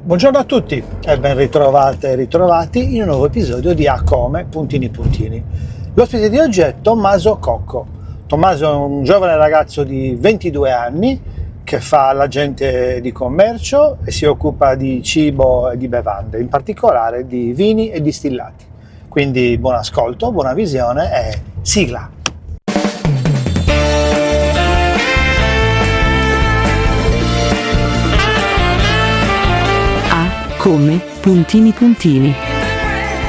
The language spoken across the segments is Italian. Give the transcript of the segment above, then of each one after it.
Buongiorno a tutti e ben ritrovate e ritrovati in un nuovo episodio di A Come, puntini puntini. L'ospite di oggi è Tommaso Cocco. Tommaso è un giovane ragazzo di 22 anni che fa l'agente di commercio e si occupa di cibo e di bevande, in particolare di vini e distillati. Quindi buon ascolto, buona visione e sigla! Come puntini puntini.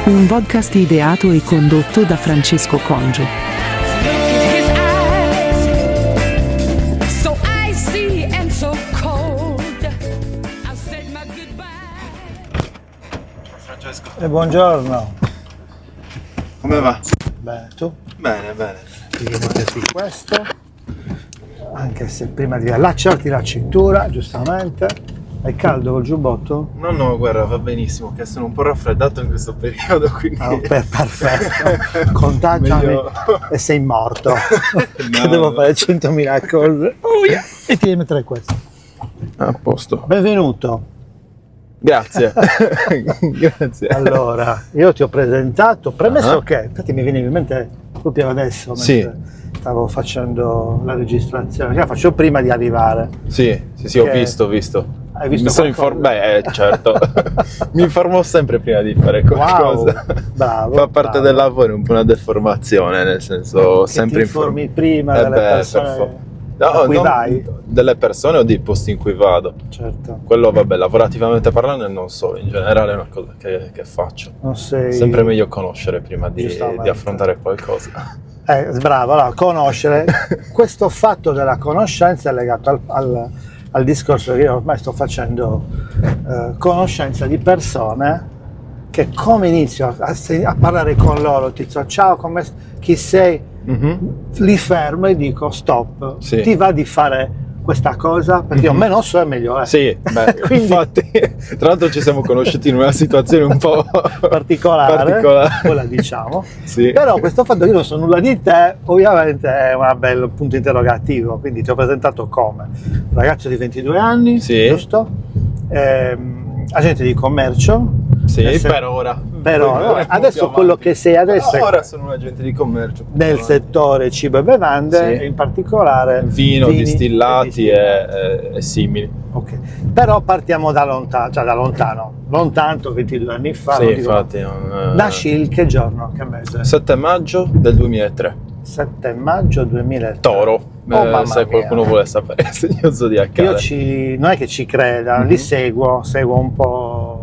Un podcast ideato e condotto da Francesco Congio. Francesco, Buongiorno. come va? Bene, tu? Bene. Ti metti questo, anche se prima di allacciarti la cintura, giustamente. È caldo col giubbotto? No, guarda, va benissimo, che sono un po' raffreddato in questo periodo, quindi... Perfetto, contagiami Meglio... e sei morto. No, Devo no. fare 100.000 cose. Oh yeah. E ti devi mettere questo. A posto. Benvenuto. Grazie. Grazie. Allora, io ti ho presentato, premesso che, infatti mi viene in mente proprio adesso, Sì. mentre stavo facendo la registrazione, la faccio prima di arrivare. Sì, ho visto. Hai visto Mi sono qualcosa? certo. Mi informo sempre prima di fare qualcosa. Wow, bravo. Fa parte bravo. del lavoro, è un po' una deformazione, nel senso, Che sempre ti informi prima delle persone a cui vai? Delle persone o dei posti in cui vado. Certo, Quello, vabbè, lavorativamente parlando e non solo, in generale è una cosa che faccio. non sei... Sempre meglio conoscere prima di Giustamente. affrontare qualcosa. Bravo, allora, conoscere. Questo fatto della conoscenza è legato al discorso che io ormai sto facendo conoscenza di persone che come inizio a parlare con loro, ti dico ciao, chi sei? Li fermo e dico stop, Sì. ti va di fare questa cosa? Perché io meno so e meglio è. Sì, beh, Quindi- infatti, tra l'altro ci siamo conosciuti in una situazione un po' particolare, quella diciamo. Sì. Però questo fatto che io non so nulla di te, ovviamente è un bel punto interrogativo, quindi ti ho presentato come ragazzo di 22 anni, Sì. giusto? Agente di commercio. Sì, Nel per ora. Però Poi vedremo adesso più quello avanti. che sei adesso è Ora sono un agente di commercio. nel settore cibo e bevande, Sì. e in particolare Vino, vini distillati e e simili. Ok, però partiamo da lontano, non tanto 22 anni fa. Sì, non dico- infatti. Nasci il che giorno, che mese? 7 maggio del 2003. 7 maggio 2003. Toro, Oh, mamma se mia. qualcuno vuole sapere il segno zodiacale. Io non è che ci creda, li seguo un po'.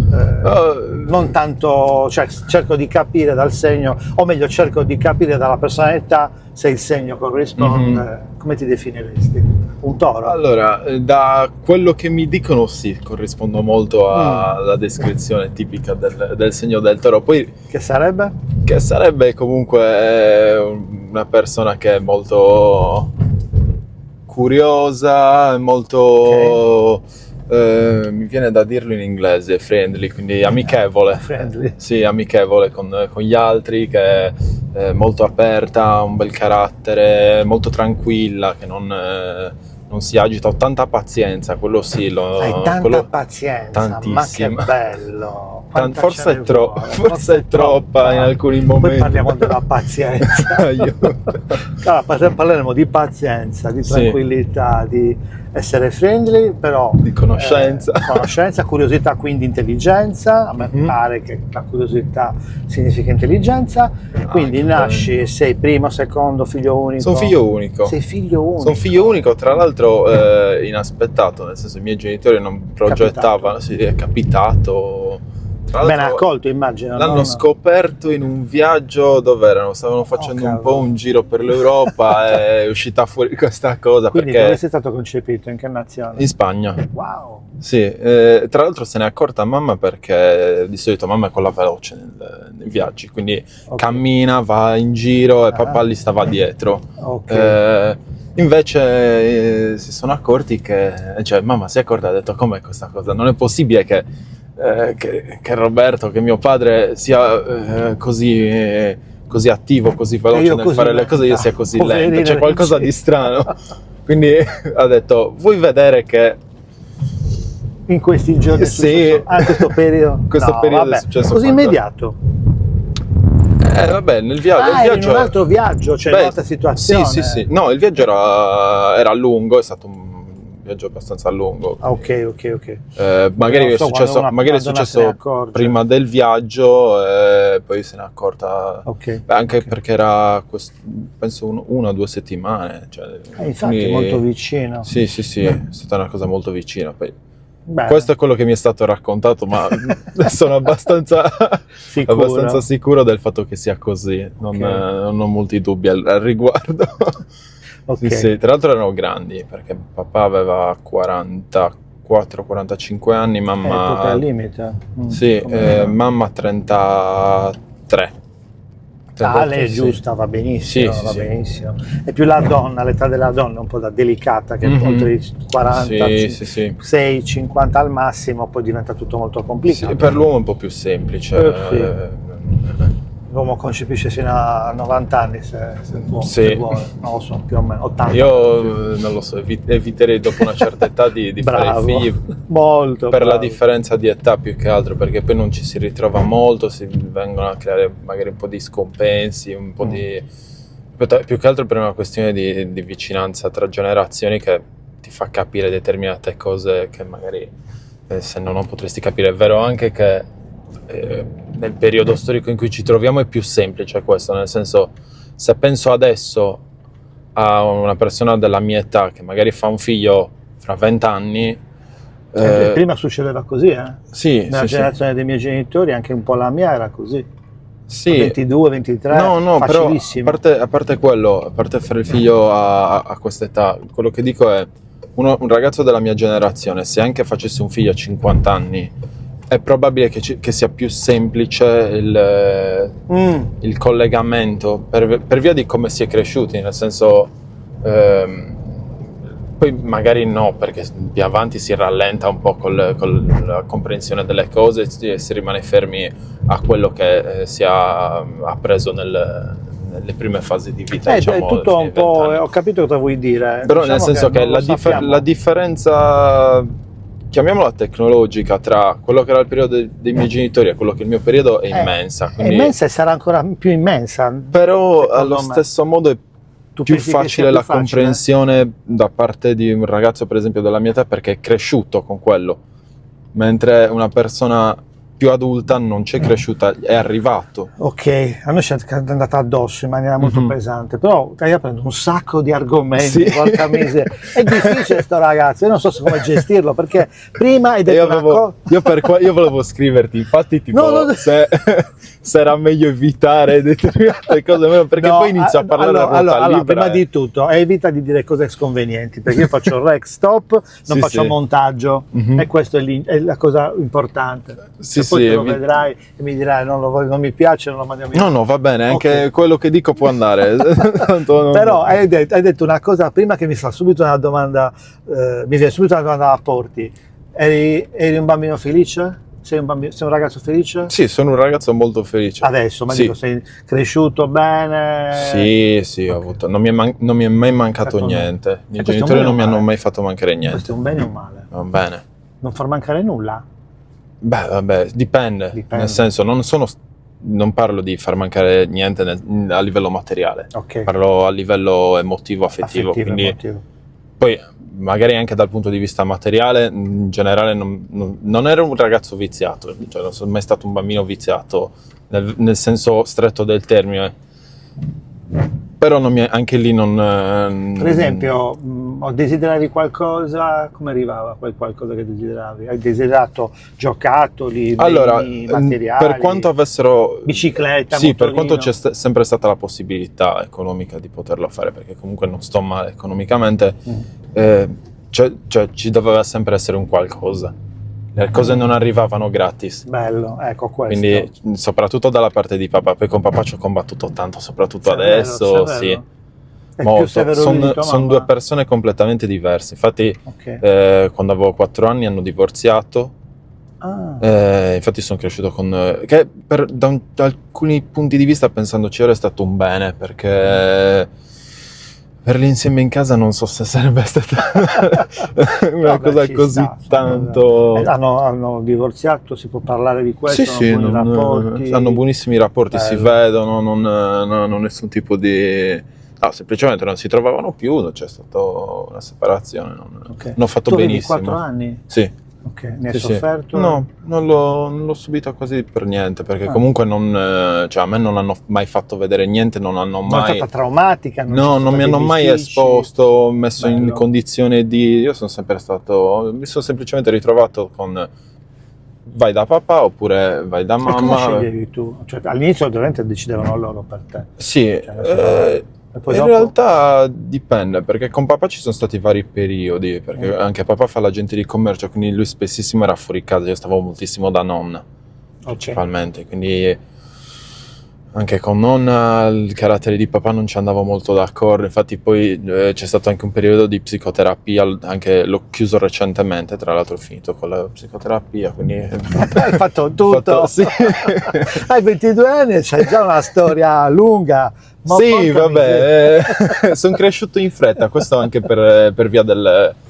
Non tanto, cioè cerco di capire dal segno, o meglio cerco di capire dalla personalità se il segno corrisponde. Come ti definiresti? Un toro? Allora, da quello che mi dicono sì, corrispondo molto alla descrizione tipica del segno del toro. Poi, Che sarebbe? che sarebbe comunque una persona che è molto curiosa, molto... mi viene da dirlo in inglese, friendly, quindi amichevole. Friendly. Sì, amichevole con gli altri, che è molto aperta, ha un bel carattere, molto tranquilla, che non si agita. Ho tanta pazienza, quello sì. Hai tanta quello, pazienza, tantissima. ma che bello. Quanta Forse ce è ne vuole? forse è troppa in alcuni momenti. Poi parliamo della pazienza. Aiuto. Allora, parleremo di pazienza, di Sì. tranquillità, di essere friendly, però Di conoscenza. conoscenza, curiosità, quindi intelligenza. A me pare che la curiosità significa intelligenza. Quindi Anche nasci e sei primo, secondo, figlio unico. Sono figlio unico. Sei figlio unico. Sono figlio unico, tra l'altro inaspettato, nel senso i miei genitori non progettavano, sì, è capitato. Tra Ben l'altro, accolto, immagino. l'hanno no? scoperto in un viaggio dove erano, stavano facendo un po' un giro per l'Europa e è uscita fuori questa cosa. Quindi perché dove sei stato concepito? In che nazione? in Spagna. Wow. Sì, tra l'altro se n'è accorta mamma perché di solito mamma è quella veloce nei viaggi, quindi Ok. cammina, va in giro e papà gli stava dietro. Ok. Invece si sono accorti che, cioè mamma si è accorta e ha detto com'è questa cosa, non è possibile che Roberto, che mio padre sia così attivo, così veloce nel fare le cose, io sia così lento, c'è qualcosa di strano. Quindi ha detto vuoi vedere che in questi giorni? È Sì. successo? Questo periodo? Questo No, periodo è vabbè, successo così qualcosa. immediato? Vabbè, nel viaggio... Ah, eri in un altro viaggio, cioè un'altra situazione. Sì. No, il viaggio era lungo, è stato un viaggio abbastanza lungo. Ah, ok. Magari Non è so, successo, quando magari è una donna se ne successo accorge. prima del viaggio, poi se n'è accorta. Ok. Beh, anche Ok. perché era, penso, 1 o 2 settimane. Cioè, Infatti è molto vicino. Sì, è stata una cosa molto vicina. Poi, Beh, questo è quello che mi è stato raccontato, ma sono abbastanza sicuro del fatto che sia così. Non ho molti dubbi al riguardo. ok. Sì, tra l'altro erano grandi, perché papà aveva 44-45 anni, Proprio mamma... al limite. Sì, Come- mamma 33. lei è sì. giusta, va benissimo, Sì. benissimo. È più la donna, l'età della donna è un po' da delicata, che Mhm. oltre i 40, Sì. 6, 50 al massimo, poi diventa tutto molto complicato. Sì, per l'uomo è un po' più semplice. Sì. L'uomo concepisce fino a 90 anni se può, Sì. se vuole, non lo so, più o meno 80. Io non lo so, eviterei dopo una certa età di fare Bravo, figli molto per la bravo. differenza di età più che altro, perché poi non ci si ritrova molto, si vengono a creare magari un po' di scompensi, un po' di... più che altro per una questione di vicinanza tra generazioni che ti fa capire determinate cose che magari se no non potresti capire. È vero anche che nel periodo storico in cui ci troviamo è più semplice questo, nel senso, se penso adesso a una persona della mia età che magari fa un figlio fra 20 anni, Prima succedeva così, sì, nella generazione dei miei genitori, anche un po' la mia era così. sì. 22, 23, No, però facilissimo. a parte quello, a parte fare il figlio a questa età, quello che dico è un ragazzo della mia generazione, se anche facesse un figlio a 50 anni, è probabile che sia più semplice il collegamento per via di come si è cresciuti, nel senso, poi magari no, perché più avanti si rallenta un po' con la comprensione delle cose e si rimane fermi a quello che si ha appreso nelle prime fasi di vita, È diciamo, tutto fino ai un po', 20 anni. ho capito cosa vuoi dire. Però Diciamo nel senso che non lo sappiamo. la differenza, chiamiamola tecnologica, tra quello che era il periodo dei miei genitori e quello che è il mio periodo è immensa. È Quindi, immensa e sarà ancora più immensa. però secondo allo me. stesso modo è Tu più pensi che facile sia la più facile? comprensione da parte di un ragazzo, per esempio, della mia età, perché è cresciuto con quello, mentre una persona più adulta non c'è cresciuta, è arrivato. Ok, a noi ci è andata addosso in maniera molto Mhm. pesante, però stai aprendo un sacco di argomenti, Sì. porca miseria. È difficile sto ragazzo, io non so come gestirlo, perché prima hai detto una cosa... Io volevo scriverti, infatti, tipo, No, se era meglio evitare determinate cose, perché No, poi inizio a parlare a ruota allora, libera. prima di tutto, evita di dire cose sconvenienti, perché io faccio rec stop, non Sì, faccio sì. montaggio, Mhm. e questa è la cosa importante. Sì, Se poi sì, te lo vedrai e mi dirai non mi piace, non lo mandiamo in No, va bene, anche Ok. quello che dico può andare. Tanto non- Però hai detto una cosa prima che mi fa subito una domanda, mi viene subito una domanda a porti. Eri un bambino felice? Sei un ragazzo felice? Sì, sono un ragazzo molto felice. Adesso, ma Sì. dico, sei cresciuto bene? Sì, ho avuto. Non mi è mai mancato Certo, no. niente. I miei questo è un genitori bene non mi o hanno male? mai fatto mancare Questo niente. è un bene o un male? Va bene. Non far mancare nulla? Beh, vabbè, dipende. Dipende. Nel senso, non parlo di far mancare niente a livello materiale. Ok. Parlo a livello emotivo, affettivo. Quindi, emotivo. poi, magari anche dal punto di vista materiale, in generale non ero un ragazzo viziato, cioè non sono mai stato un bambino viziato nel senso stretto del termine. Però anche lì non... Per esempio, desideravi qualcosa, come arrivava quel qualcosa che desideravi? Hai desiderato giocattoli, Allora, beni materiali, per quanto avessero... bicicletta, Sì, per motorino? quanto c'è sempre stata la possibilità economica di poterlo fare, perché comunque non sto male economicamente, ci doveva sempre essere un qualcosa. Le cose non arrivavano gratis. Bello, ecco questo. Quindi, soprattutto dalla parte di papà, poi con papà ci ho combattuto tanto, soprattutto Severo, adesso, severo. sì. È più Molto. severo lui di tua Sono mamma? due persone completamente diverse. Infatti, Ok. quando avevo 4 anni hanno divorziato. Ah, Infatti sono cresciuto con... che da alcuni punti di vista, pensandoci ora, è stato un bene, perché Per l'insieme in casa non so se sarebbe stata una Vabbè, cosa ci così sta, tanto... hanno divorziato, si può parlare di questo? Sì, Hanno buoni rapporti? hanno buonissimi rapporti, si Bello. vedono, non hanno nessun tipo di... No, semplicemente non si trovavano più, non c'è stata una separazione, Ok. hanno fatto Tu avevi benissimo. 4 anni? Sì. Ok, ne hai Sì, sì. sofferto? No, non l'ho subito quasi per niente, perché Ah. comunque cioè, a me non hanno mai fatto vedere niente, non hanno Non è mai... stata traumatica? No, c'è non stata mi hanno dei mai bisticci? esposto, messo in Bello. condizione di... Io sono sempre stato... Mi sono semplicemente ritrovato con... Vai da papà oppure vai da E come mamma. sceglievi tu? Cioè, all'inizio ovviamente decidevano loro per te. Sì, E poi in dopo? realtà dipende, perché con papà ci sono stati vari periodi, perché anche papà fa l'agente di commercio, quindi lui spessissimo era fuori casa, io stavo moltissimo da nonna, principalmente, quindi anche con nonna il carattere di papà non ci andava molto d'accordo, infatti poi c'è stato anche un periodo di psicoterapia, anche l'ho chiuso recentemente, tra l'altro ho finito con la psicoterapia, quindi... Hai fatto tutto? Sì. Hai 22 anni e c'hai già una storia lunga. Ma Sì, porca vabbè, sono cresciuto in fretta, questo anche per via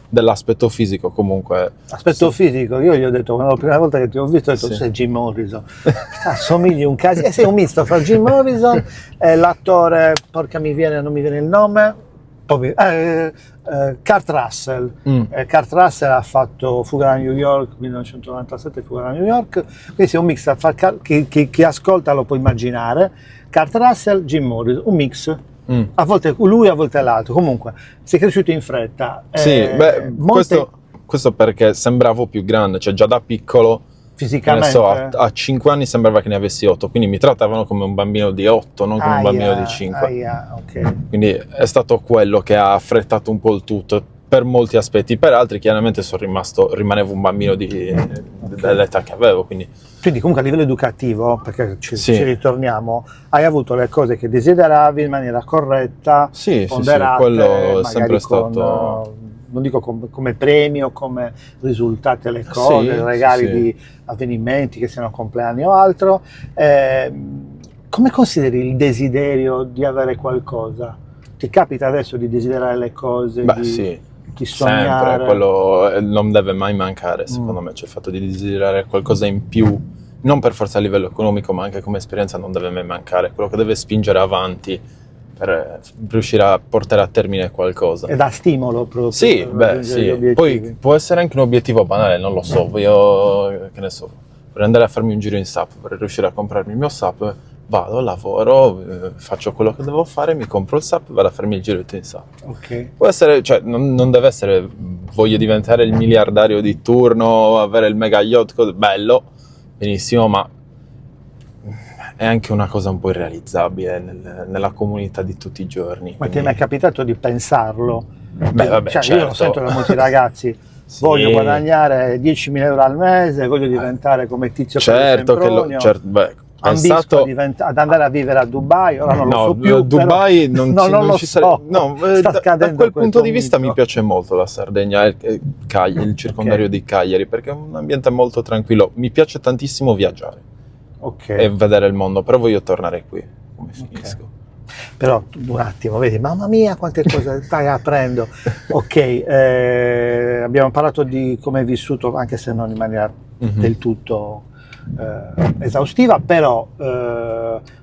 dell'aspetto fisico comunque. Aspetto Sì. fisico, io gli ho detto, quando la prima volta che ti ho visto, ho detto, Sì. tu sei Jim Morrison, assomigli un casino, sei un misto fra Jim Morrison e l'attore, porca non mi viene il nome, Kurt Russell. Kurt Russell ha fatto Fuga da New York, 1997, Fuga da New York, quindi sei un mix, chi ascolta lo può immaginare, Kurt Russell, Jim Morrison, un mix. A volte lui, a volte l'altro. Comunque, sei cresciuto in fretta. Sì, beh, questo perché sembravo più grande, cioè già da piccolo, che ne fisicamente. so, a 5 anni sembrava che ne avessi 8, quindi mi trattavano come un bambino di 8, non come un bambino di 5. Ok. Quindi è stato quello che ha affrettato un po' il tutto, per molti aspetti, per altri chiaramente rimanevo un bambino dell'età che avevo, quindi Comunque a livello educativo, perché ci Sì. ritorniamo, hai avuto le cose che desideravi in maniera corretta, sì, ponderate, quello è magari sempre con, stato... non dico come premio, come risultati alle cose, Sì, regali sì. di avvenimenti, che siano compleanni o altro. Come consideri il desiderio di avere qualcosa? Ti capita adesso di desiderare le cose, Beh, di sì, sognare? sempre, quello non deve mai mancare, secondo me, cioè il fatto di desiderare qualcosa in più, non per forza a livello economico, ma anche come esperienza non deve mai mancare, quello che deve spingere avanti per riuscire a portare a termine qualcosa. E dà stimolo proprio. Sì, per beh, raggiungere gli sì, obiettivi. poi può essere anche un obiettivo banale, non lo so, io, che ne so, per andare a farmi un giro in SUP, per riuscire a comprarmi il mio SUP, vado, lavoro, faccio quello che devo fare, mi compro il SUP, vado a farmi il giretto in SUP. Ok. Può essere, cioè, non deve essere voglio diventare il miliardario di turno, avere il mega yacht, bello, benissimo, ma è anche una cosa un po' irrealizzabile nella comunità di tutti i giorni. Ma ti è mai capitato di pensarlo? Beh, vabbè, Cioè, certo. io lo sento da molti ragazzi, Sì. voglio guadagnare 10.000 euro al mese, voglio diventare come Tizio Certo che Sempronio, pensato ad andare a vivere a Dubai, ora non lo so più, Dubai però, non lo ci so. Sta da scadendo quel punto questo di vista mito. mi piace molto la Sardegna, il circondario di Cagliari, perché è un ambiente molto tranquillo. Mi piace tantissimo viaggiare Ok. e vedere il mondo, però voglio tornare qui, come finisco. Però un attimo, vedi, mamma mia quante cose stai aprendo. Ok, abbiamo parlato di come hai vissuto, anche se non in maniera del tutto esaustiva, però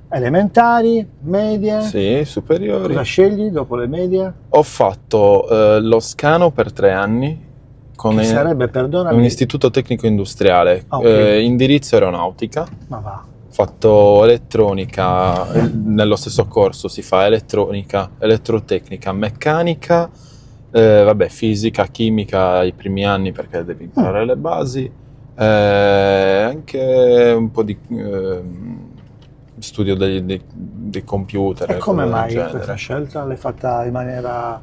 elementari, medie, Sì, superiori. cosa scegli dopo le medie? Ho fatto lo Scano per 3 anni con Che sarebbe, perdonami, un istituto tecnico industriale, ok. indirizzo aeronautica. Ma va, Ho fatto elettronica, nello stesso corso si fa elettronica, elettrotecnica, meccanica, vabbè, fisica, chimica i primi anni perché devi imparare le basi, anche un po' di studio dei computer. e come cose del mai genere. questa scelta l'hai fatta in maniera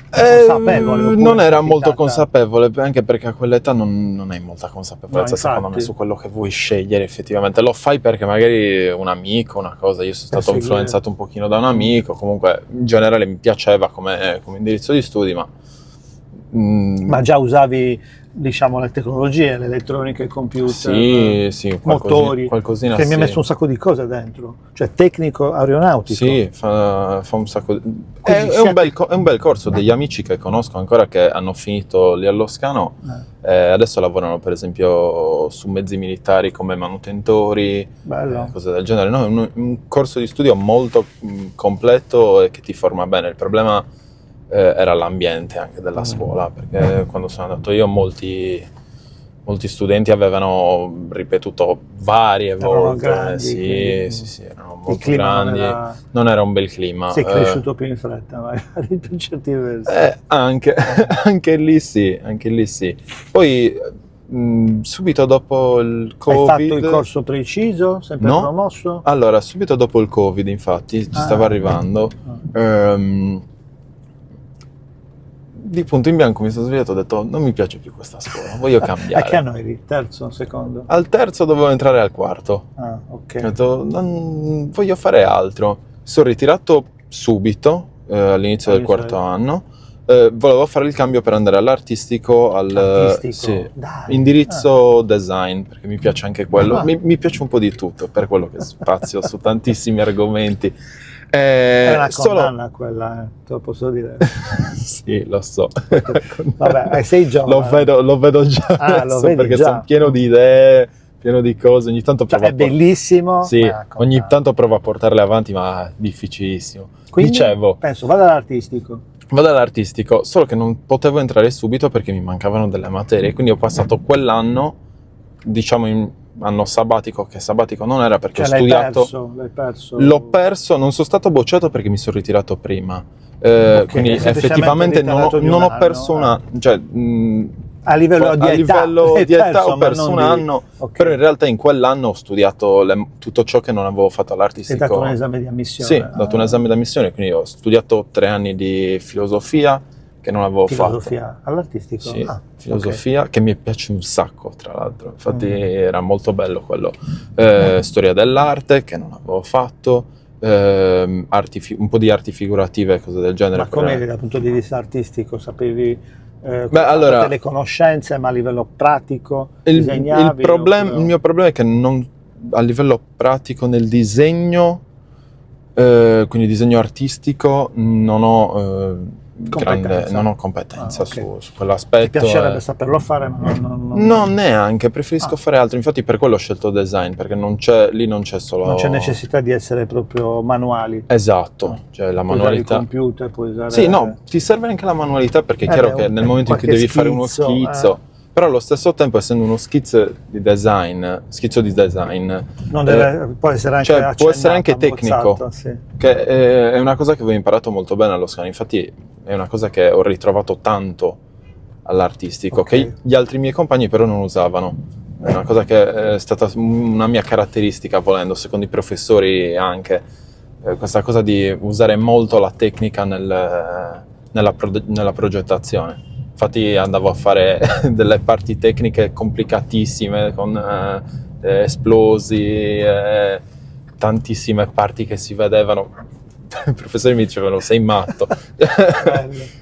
consapevole? Oppure Non sei era molto capitata- consapevole, anche perché a quell'età non hai molta consapevolezza, No, secondo me, infatti. su quello che vuoi scegliere effettivamente. Lo fai perché magari un amico, una cosa, io sono stato seguire. influenzato un pochino da un amico, comunque in generale mi piaceva come indirizzo di studi, ma Ma già usavi diciamo, le tecnologie, l'elettronica, i computer, Sì, motori, qualcosina che mi ha sì. messo un sacco di cose dentro, cioè tecnico aeronautico. Sì, fa un sacco di... Quindi È un bel corso, degli amici che conosco ancora che hanno finito lì allo Scano, adesso lavorano per esempio su mezzi militari come manutentori, Bello. cose del genere. No, è un corso di studio molto completo e che ti forma bene. Il problema era l'ambiente anche della scuola, perché quando sono andato io molti studenti avevano ripetuto varie Erano volte, grandi, sì, erano il molto clima grandi, non era un bel clima. sei cresciuto più in fretta, magari, per certi versi. Anche lì sì. Poi subito dopo il Covid... Hai fatto il corso preciso, sempre No. promosso? Allora, subito dopo il Covid, infatti, ci stava arrivando, di punto in bianco mi sono svegliato e ho detto non mi piace più questa scuola, voglio A cambiare. che anno eri? Terzo, secondo? Al terzo dovevo entrare al quarto. Ah, Ho ok. detto voglio fare altro. Sono ritirato subito all'inizio del quarto anno. Volevo fare il cambio per andare all'artistico, Artistico? sì, Dai. indirizzo design, perché mi piace anche quello. Ah. Mi piace un po' di tutto, per quello che spazio su tantissimi argomenti. È una solo... condanna quella, te lo posso dire. Sì, lo so. Vabbè, sei giovane. Lo vedo già Ah, lo adesso, vedi perché già. sono pieno di idee, pieno di cose. Ogni tanto Cioè, provo è bellissimo. Sì, ma è una condanna. ogni tanto provo a portarle avanti, ma è difficilissimo. Quindi, Dicevo, penso, vado all'artistico. vado all'artistico, solo che non potevo entrare subito perché mi mancavano delle materie, quindi ho passato quell'anno, diciamo in anno sabbatico, che sabbatico non era perché Cioè, ho studiato. l'hai perso. L'ho perso, non sono stato bocciato perché mi sono ritirato prima. Quindi semplicemente effettivamente ritirato di un non ho anno, perso un anno, cioè A livello di a età, livello hai di età perso, ho ma perso non un di- anno, Ok. però in realtà in quell'anno ho studiato tutto ciò che non avevo fatto Hai all'artistico. dato un esame di ammissione. Sì, ho dato un esame d'ammissione, quindi ho studiato 3 anni di filosofia che non avevo Filosofia all'artistico? fatto. Sì, Ah, filosofia, che mi piace un sacco, tra l'altro. Infatti era molto bello quello. Storia dell'arte, che non avevo fatto, un po' di arti figurative e cose del ok. genere. Ma come dal punto di vista artistico? Sapevi allora- delle conoscenze, ma a livello pratico Il disegnavi? il mio problema è che a livello pratico nel disegno, quindi disegno artistico, non ho competenza Ah, ok. su quell'aspetto. Ti piacerebbe saperlo fare, ma non No, neanche, preferisco fare altro. Infatti per quello ho scelto design, perché lì non c'è solo... non c'è necessità di essere proprio manuali. Esatto, cioè la Puoi usare manualità... il computer, puoi usare... Sì, no, ti serve anche la manualità, perché è chiaro beh, che nel momento in cui qualche devi fare uno schizzo, schizzo, però allo stesso tempo, essendo uno schizzo di design, Non deve, può essere anche cioè, può essere anche accennato, tecnico, abbozzato, sì. che è una cosa che avevo imparato molto bene allo Scano. Infatti è una cosa che ho ritrovato tanto all'artistico, Ok. che gli altri miei compagni però non usavano. È una cosa che è stata una mia caratteristica, volendo, secondo i professori anche, questa cosa di usare molto la tecnica nella progettazione. Infatti andavo a fare delle parti tecniche complicatissime con esplosi, tantissime parti che si vedevano. I professori mi dicevano sei matto.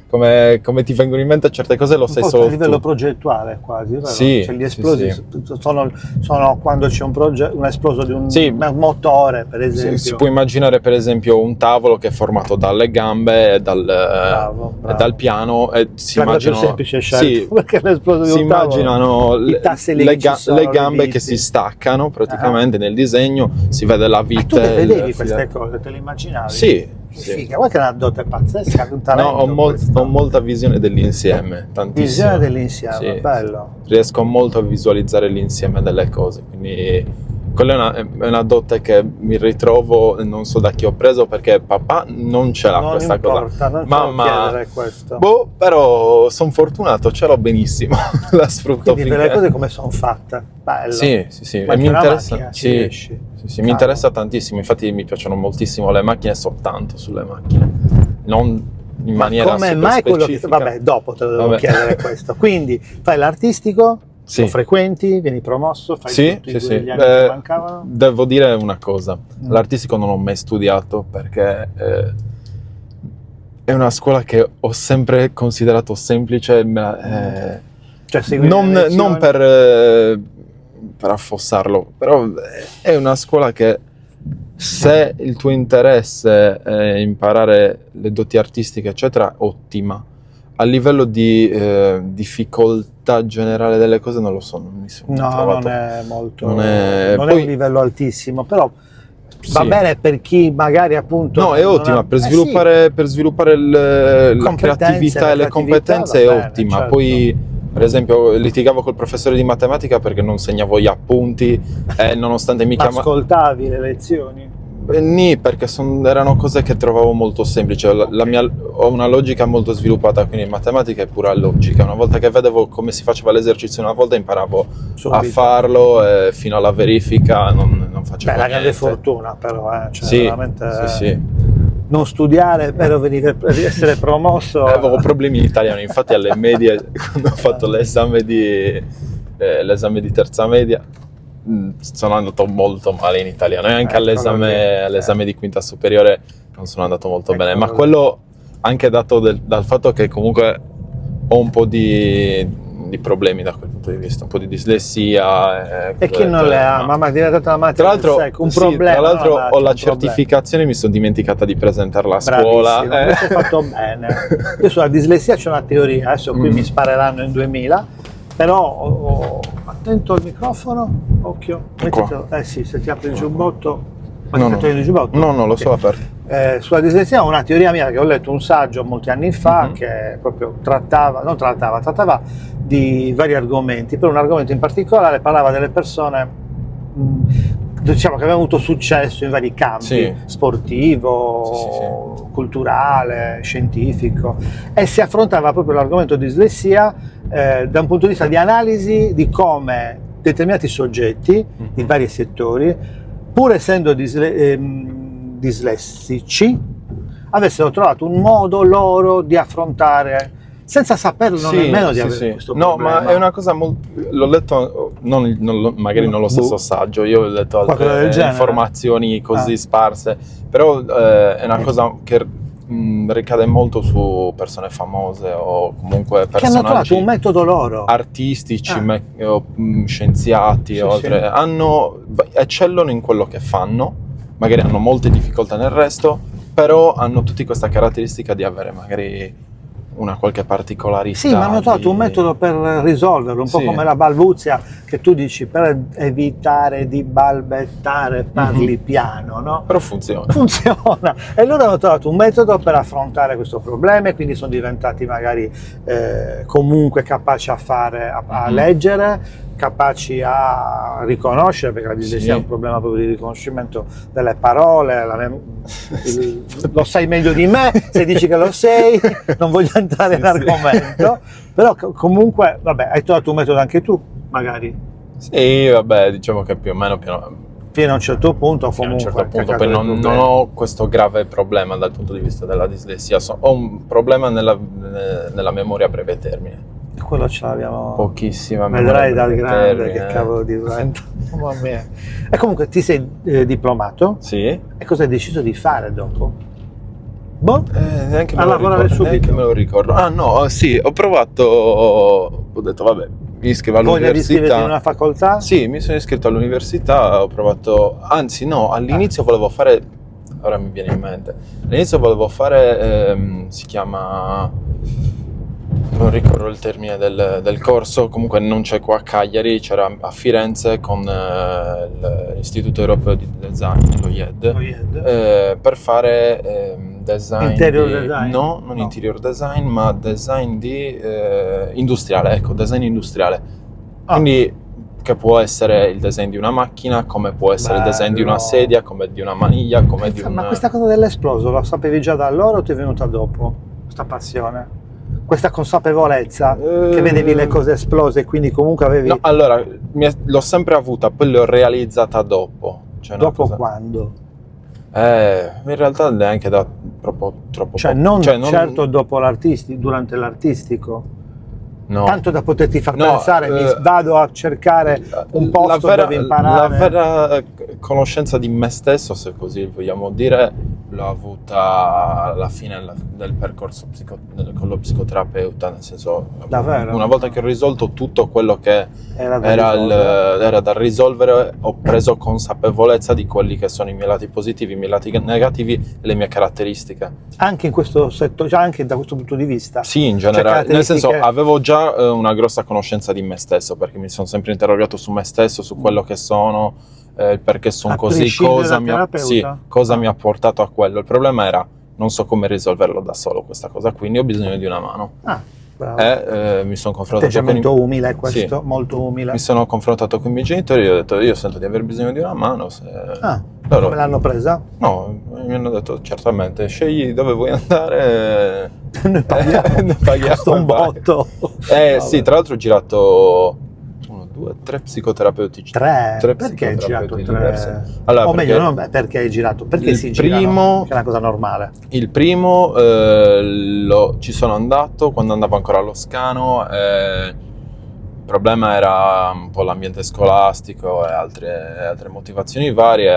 come ti vengono in mente certe cose lo sai solo a livello tu. progettuale quasi, vero? Sì, Cioè, gli sì, esplosi sì. sono quando c'è un esploso di un Sì. motore, per esempio. Si può immaginare per esempio un tavolo che è formato dalle gambe e Bravo. e dal piano, e si La cosa più immaginano, semplice scelta, sì, perché l'esploso di si un tavolo, immaginano i tasseli le, che ci sono, le gambe viti. che si staccano praticamente nel disegno, si vede la Ma vite. tu le vedevi il queste filo- cose, te le immaginavi? Sì, Che sì. figa, guarda che una dote pazzesca, un No, talento questo. ho molta visione dell'insieme, tantissimo. Visione dell'insieme, Sì, bello. sì. Riesco molto a visualizzare l'insieme delle cose, quindi quella è una dote che mi ritrovo, non so da chi ho preso, perché papà non ce l'ha Non questa importa, cosa. non Mamma, te lo chiedere questo. boh, però sono fortunato, ce l'ho benissimo, la sfrutto Quindi per le finché... cose come sono fatte, bello. Sì, Ma e mi anche una interessa, macchina, ci sì, riesci? sì, mi interessa tantissimo, infatti mi piacciono moltissimo le macchine, so tanto sulle macchine, non in Ma maniera come super mai quello che... specifica. Vabbè, dopo te lo devo Vabbè. chiedere questo. Quindi fai l'artistico, Sì. lo frequenti, vieni promosso, fai Sì, tutti sì, sì. gli anni che mancavano. Devo dire una cosa, l'artistico non ho mai studiato perché è una scuola che ho sempre considerato semplice, Cioè, seguire le Non lezioni? per affossarlo, però è una scuola che, se il tuo interesse è imparare le doti artistiche, eccetera, ottima. A livello di difficoltà generale delle cose non lo so, non mi sono No, trovato. non è molto, Non è- non è poi- un livello altissimo, però va Sì. bene per chi magari appunto No, è non ottima ha- per sì, sviluppare, la Competenze, creatività e le la creatività, competenze, è va bene, ottima. certo. Poi, per esempio, litigavo col professore di matematica perché non segnavo gli appunti e nonostante mi ma chiama... ascoltavi le lezioni? Nì, perché erano cose che trovavo molto semplici. Ho una logica molto sviluppata, quindi in matematica è pura logica. Una volta che vedevo come si faceva l'esercizio una volta, imparavo a Subito. farlo e fino alla verifica non facevo Beh, la grande niente. fortuna però, cioè, Sì, veramente sì. non studiare per essere promosso. Avevo problemi in italiano, infatti alle medie, quando ho fatto l'esame di terza media, sono andato molto male in italiano, e anche Eccolo lì. all'esame di quinta superiore non sono andato molto bene, ma Eccolo lì. quello anche dato dal fatto che comunque ho un po' di problemi da quel punto di vista, un po' di dislessia. E chi non le ha? Ma è diventata la matematica Tra l'altro, secco, un sì, problema. tra l'altro non ho la un problema. certificazione, mi sono dimenticata di presentarla a scuola. Bravissimo, questo hai fatto bene. Io sulla dislessia c'è una teoria, adesso qui Mm. mi spareranno in 2000, però attento al microfono, occhio. Qua. Sì, se ti apri il giubbotto. Ma No, ti no. fai il giubbotto? No, no, lo Ok. so aperto. Sulla dislessia ho una teoria mia che ho letto un saggio molti anni fa Mhm. che proprio trattava di vari argomenti, però un argomento in particolare parlava delle persone diciamo che avevano avuto successo in vari campi, Sì. sportivo, Sì. culturale, scientifico, e si affrontava proprio l'argomento dislessia da un punto di vista di analisi di come determinati soggetti di vari settori, pur essendo dislessici, avessero trovato un modo loro di affrontare, senza saperlo nemmeno di avere questo No, problema. ma è una cosa molto... L'ho letto, magari non lo stesso saggio, io ho letto Qualcosa del altre genere? informazioni così Ah. sparse, però è una cosa che ricade molto su persone famose o comunque che hanno trovato personaggi un metodo loro. artistici, Ah. o scienziati, Sì, oltre, eccellono in quello che fanno, magari hanno molte difficoltà nel resto, però hanno tutti questa caratteristica di avere magari una qualche particolarità. Sì, ma hanno trovato un metodo per risolverlo, un po' Sì. come la balbuzia, che tu dici per evitare di balbettare parli piano, no? Però funziona. Funziona, e loro hanno trovato un metodo per affrontare questo problema e quindi sono diventati magari comunque capaci a leggere, capaci a riconoscere, perché la dislessia Sì. è un problema proprio di riconoscimento delle parole, lo sai meglio di me, se dici che lo sei, non voglio entrare Sì, in argomento, però comunque, vabbè, hai trovato un metodo anche tu, magari, Sì, vabbè, diciamo che più o meno fino a un certo punto, fino a un comunque. certo punto. che Poi accade non problemi. ho questo grave problema dal punto di vista della dislessia, ho un problema nella memoria a breve termine. E quello ce l'abbiamo. Pochissima memoria Vedrai a dal breve grande termine. che cavolo diventa. Mamma mia. E comunque ti sei diplomato Sì? e cosa hai deciso di fare dopo? Boh? Neanche A lavorare subito. Neanche me lo ricordo. Ah no, sì, ho provato, ho detto vabbè, mi iscrivo Voglia di iscriverti in all'università. una facoltà? Sì, mi sono iscritto all'università, ho provato, anzi no, all'inizio volevo fare, ora mi viene in mente, all'inizio volevo fare, si chiama, non ricordo il termine del corso, comunque non c'è qua a Cagliari, c'era a Firenze con l'Istituto Europeo di Design, lo IED, Lo IED. per fare design Interior di, design? no, non No. interior design, ma design di industriale, ecco, design industriale. Ah. Quindi che può essere il design di una macchina, come può essere il design di una Bello. sedia, come di una maniglia, come di un... Ma questa cosa dell'esploso la sapevi già da allora o ti è venuta dopo? Questa passione? Questa consapevolezza che vedevi le cose esplose e quindi comunque avevi... No, allora, l'ho sempre avuta, poi l'ho realizzata dopo. Cioè una dopo cosa- quando? In realtà neanche da troppo Cioè poco. non Cioè, certo dopo durante l'artistico. No. Tanto da poterti far No, pensare, mi vado a cercare un posto dove imparare. La vera conoscenza di me stesso, se così vogliamo dire, l'ho avuta alla fine del percorso con lo psicoterapeuta, nel senso, Davvero? una volta che ho risolto tutto quello che Era da era da risolvere, ho preso consapevolezza di quelli che sono i miei lati positivi, i miei lati negativi e le mie caratteristiche. Anche in questo settore, cioè anche da questo punto di vista. Sì, in Cioè, generale, nel senso, caratteristiche- avevo già una grossa conoscenza di me stesso, perché mi sono sempre interrogato su me stesso, su quello che sono, perché sono A così, prescindere cosa dal mi ha, terapeuta? sì, cosa Ah. mi ha portato a quello. Il problema era, non so come risolverlo da solo questa cosa, quindi ho bisogno di una mano. Ah, bravo. Mi sono confrontato Atteggiamento con umile questo, sì. molto umile. Mi sono confrontato con i miei genitori e ho detto, io sento di aver bisogno di una mano. Ah, Loro- come l'hanno presa? No, mi hanno detto, certamente, scegli dove vuoi andare. Noi paghiamo, ne paghiamo costa un e vai. botto. Sì, tra l'altro ho girato 1, 2, 3 psicoterapeutici. Tre? Tre Perché hai girato psicoterapeuti tre? diversi. Allora, o perché meglio, non perché hai girato, perché il si girano, primo- che è una cosa normale. il primo ci sono andato quando andavo ancora allo Scano. Il problema era un po' l'ambiente scolastico e altre motivazioni varie.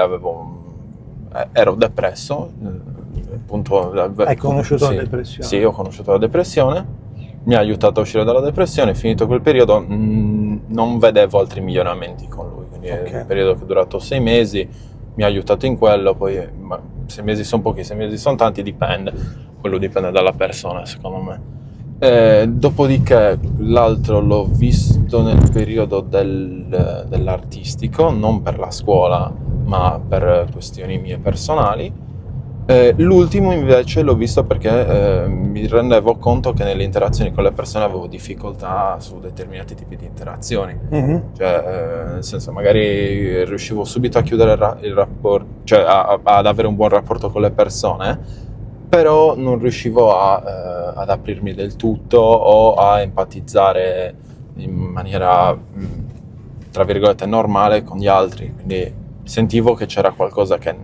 Ero depresso. Appunto, Hai conosciuto sì, la depressione? Sì, ho conosciuto la depressione. Mi ha aiutato a uscire dalla depressione. Finito quel periodo, non vedevo altri miglioramenti con lui. Quindi Ok. è un periodo che è durato 6 mesi. Mi ha aiutato in quello. Poi 6 mesi sono pochi, 6 mesi sono tanti, dipende. Quello dipende dalla persona, secondo me. Dopodiché l'altro l'ho visto nel periodo dell'artistico, non per la scuola, ma per questioni mie personali. L'ultimo invece l'ho visto perché mi rendevo conto che nelle interazioni con le persone avevo difficoltà su determinati tipi di interazioni. Mhm. Cioè, nel senso, magari riuscivo subito a chiudere il rapporto, cioè ad avere un buon rapporto con le persone, però non riuscivo ad aprirmi del tutto o a empatizzare in maniera, tra virgolette, normale con gli altri. Quindi sentivo che c'era qualcosa che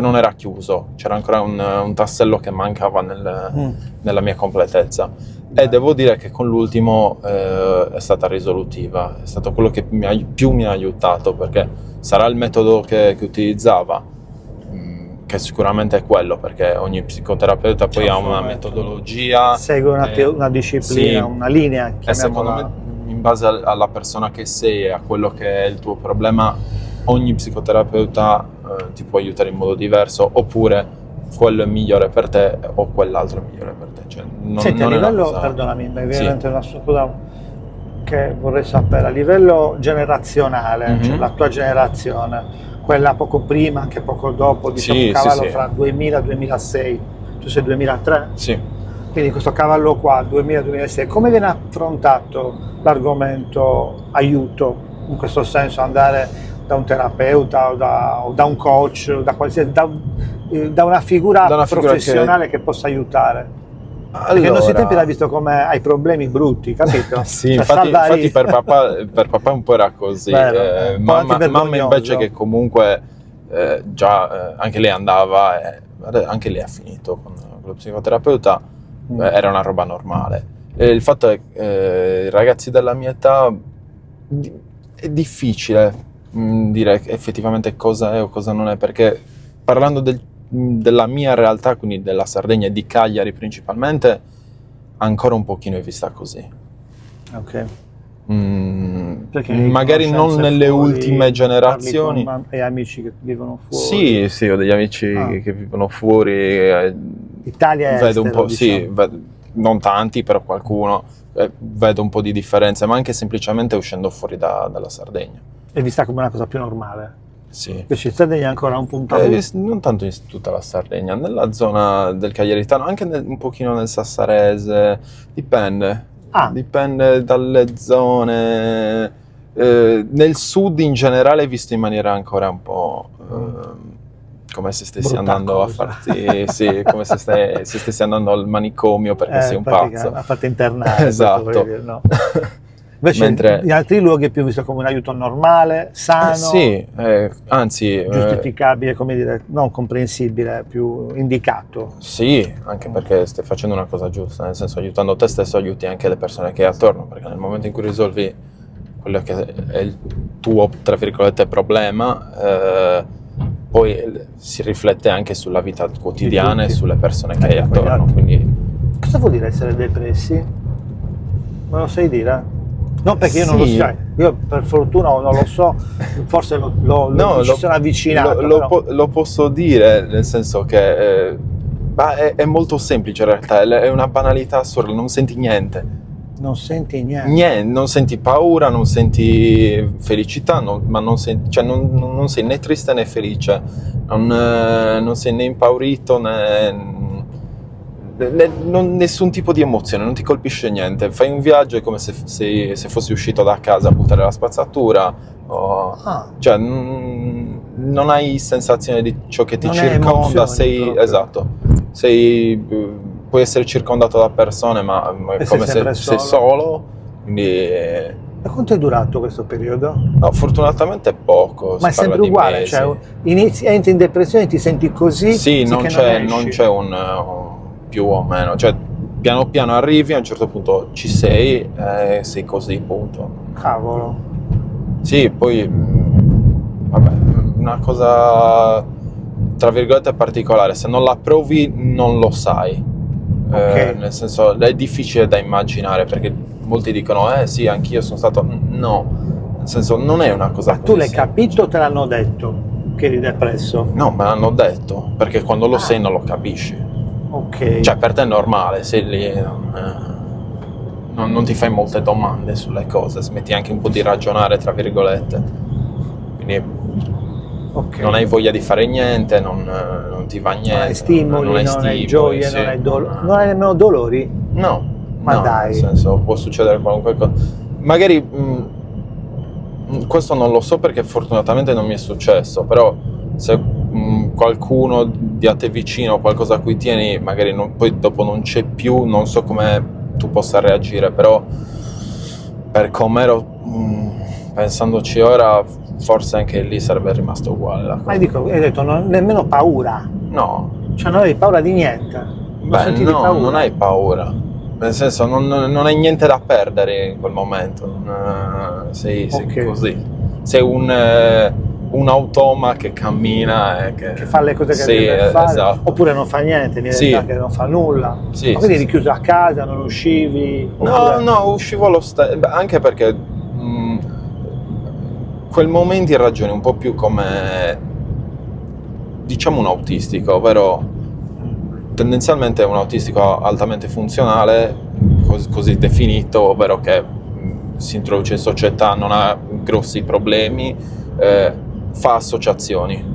non era chiuso, c'era ancora un tassello che mancava nella mia completezza. E devo dire che con l'ultimo è stata risolutiva, è stato quello che più mi ha aiutato, perché sarà il metodo che utilizzava, che sicuramente è quello, perché ogni psicoterapeuta poi ha una metodologia, segue una disciplina, sì, una linea, e secondo chiamiamola. me in base alla persona che sei e a quello che è il tuo problema, ogni psicoterapeuta ti può aiutare in modo diverso, oppure quello è migliore per te o quell'altro è migliore per te. Cioè, Senti, a non è una livello, cosa- perdonami, mi viene Sì. in mente una cosa che vorrei sapere, a livello generazionale, Mhm. cioè la tua generazione, quella poco prima, anche poco dopo, diciamo Sì, un cavallo sì, sì. fra 2000 e 2006, tu sei 2003? Sì. Quindi questo cavallo qua, 2000-2006, come viene affrontato l'argomento aiuto, in questo senso andare da un terapeuta o da un coach, da una figura Da una figura professionale che possa aiutare? Perché Allora, i nostri tempi l'hai visto come hai problemi brutti, capito? sì, Cioè, infatti salvari- per papà un po' era così. Vero, un po' Mamma antivergognoso. invece, che comunque già anche lei andava, anche lei ha finito con lo psicoterapeuta, era una roba normale. E il fatto è che i ragazzi della mia età è difficile dire effettivamente cosa è o cosa non è, perché parlando della mia realtà, quindi della Sardegna e di Cagliari principalmente, ancora un pochino è vista così. Ok. Perché Magari non conoscenze nelle fuori, ultime generazioni. parli con amici che vivono fuori. Sì, sì, ho degli amici Ah. che vivono fuori. Italia e Vedo un estero, po', sì, diciamo. non tanti, però qualcuno. Vedo un po' di differenze, ma anche semplicemente uscendo fuori dalla Sardegna. È vista come una cosa più normale. Sì. Invece in Sardegna è ancora un punto tabù. Non tanto in tutta la Sardegna, nella zona del Cagliaritano, anche un pochino nel Sassarese, dipende. Ah. Dipende dalle zone. Nel sud in generale è visto in maniera ancora un po' come se stessi Brutta andando cosa. a farti, sì, come se stessi andando al manicomio perché sei un pratica, pazzo. ha fatto internare. Esatto. questo volevo dire, no. Invece Mentre in altri luoghi è più visto come un aiuto normale, sano, sì, anzi, giustificabile, come dire, non comprensibile, più indicato. sì, anche perché stai facendo una cosa giusta, nel senso aiutando te stesso aiuti anche le persone che hai attorno, perché nel momento in cui risolvi quello che è il tuo, tra virgolette, problema, poi si riflette anche sulla vita quotidiana e tutti. sulle persone che hai Anche quegli attorno, altri. quindi Cosa vuol dire essere depressi? Me lo sai dire? Non perché io non lo Sì. so, io per fortuna non lo so, forse ci sono avvicinato. però. lo posso dire, nel senso che ma è molto semplice in realtà, è una banalità assurda, non senti niente. Non senti niente. Niente, non senti paura, non senti felicità, ma non sei né triste né felice, non sei né impaurito nessun tipo di emozione, non ti colpisce niente. Fai un viaggio, è come se fossi uscito da casa a buttare la spazzatura, cioè non hai sensazione di ciò che ti Non hai circonda, emozioni proprio. esatto, puoi essere circondato da persone, ma è E come sei sempre se sei solo. solo, quindi E quanto è durato questo periodo? no, fortunatamente poco. Ma è si parla sempre di uguale, mesi. cioè entri in depressione, ti senti così, Sì, non finché c'è un più o meno, cioè piano piano arrivi, a un certo punto ci sei così, punto. Cavolo. Sì, poi vabbè, una cosa tra virgolette particolare, se non la provi non lo sai. Ok. Nel senso è difficile da immaginare, perché molti dicono sì, anch'io sono stato, no, nel senso non è una cosa Ma così tu l'hai semplice. capito o te l'hanno detto che eri depresso? No, me l'hanno detto, perché quando lo sei non lo capisci. Ok. Cioè, per te è normale, sei lì, non ti fai molte domande sulle cose, smetti anche un po' di ragionare, tra virgolette. Quindi ok. non hai voglia di fare niente, non ti va niente. Non hai stimoli, non hai stimoli, gioie, sì, non hai non hai nemmeno dolori? No, Ma no, dai. nel senso può succedere qualunque cosa. Magari questo non lo so perché fortunatamente non mi è successo, però se qualcuno di a te vicino, qualcosa a cui tieni, magari poi dopo non c'è più, non so come tu possa reagire, però per com'ero pensandoci ora, forse anche lì sarebbe rimasto uguale la cosa. Ma dico, hai detto nemmeno paura, No, cioè non avevi paura di niente, non beh, sentivi no, paura. non hai paura. Nel senso, non hai niente da perdere in quel momento, sei Ok. così. Sei un automa che cammina e che Che fa le cose che sì, deve fare, esatto. oppure non fa niente, in Sì. realtà che non fa nulla. Sì, Ma quindi sì, eri chiuso a casa, non uscivi? No, oppure- no, uscivo lo stesso, anche perché quel momento ragioni un po' più come, diciamo, un autistico, ovvero tendenzialmente un autistico altamente funzionale, così definito, ovvero che si introduce in società, non ha grossi problemi, fa associazioni.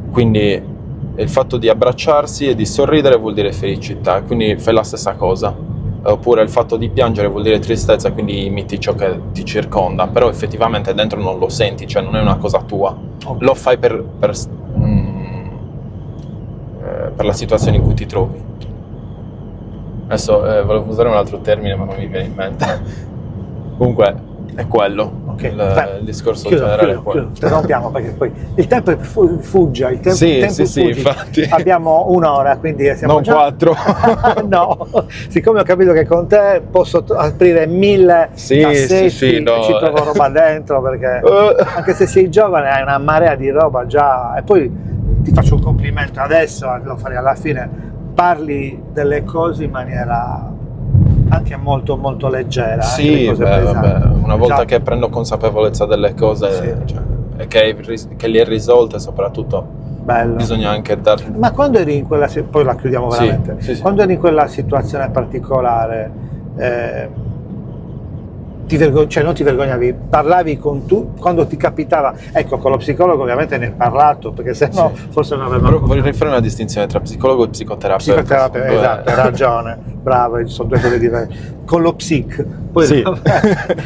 Quindi il fatto di abbracciarsi e di sorridere vuol dire felicità, quindi fai la stessa cosa. Oppure il fatto di piangere vuol dire tristezza, quindi imiti ciò che ti circonda, però effettivamente dentro non lo senti, cioè non è una cosa tua. Ok. Lo fai per la situazione in cui ti trovi. Adesso volevo usare un altro termine ma non mi viene in mente. Comunque è quello, Ok. il discorso generale è quello. Interrompiamo perché poi il tempo fugge, il tempo, Sì, il tempo sì, fugge. infatti. Abbiamo un'ora, quindi siamo Non già... 4. No, siccome ho capito che con te posso aprire 1000 Sì, cassetti sì, no. e ci trovo roba dentro, perché anche se sei giovane hai una marea di roba già. E poi ti faccio un complimento adesso, lo farei alla fine, parli delle cose in maniera anche molto molto leggera. anche le Sì, cose beh, pesanti. vabbè, una volta Già. che prendo consapevolezza delle cose, Sì. cioè, e che le hai risolte, soprattutto Bello. bisogna anche dar. Ma quando eri in quella poi la chiudiamo Sì, veramente, sì. quando eri in quella situazione particolare, cioè non ti vergognavi, parlavi con quando ti capitava, ecco, con lo psicologo ovviamente ne hai parlato, perché sennò Sì. forse non Però avevamo vorrei fare una distinzione tra psicologo e psicoterapeuta. psicoterapeuta, Sono due- esatto, hai ragione, bravo, sono due cose diverse. Con lo psic, poi Sì.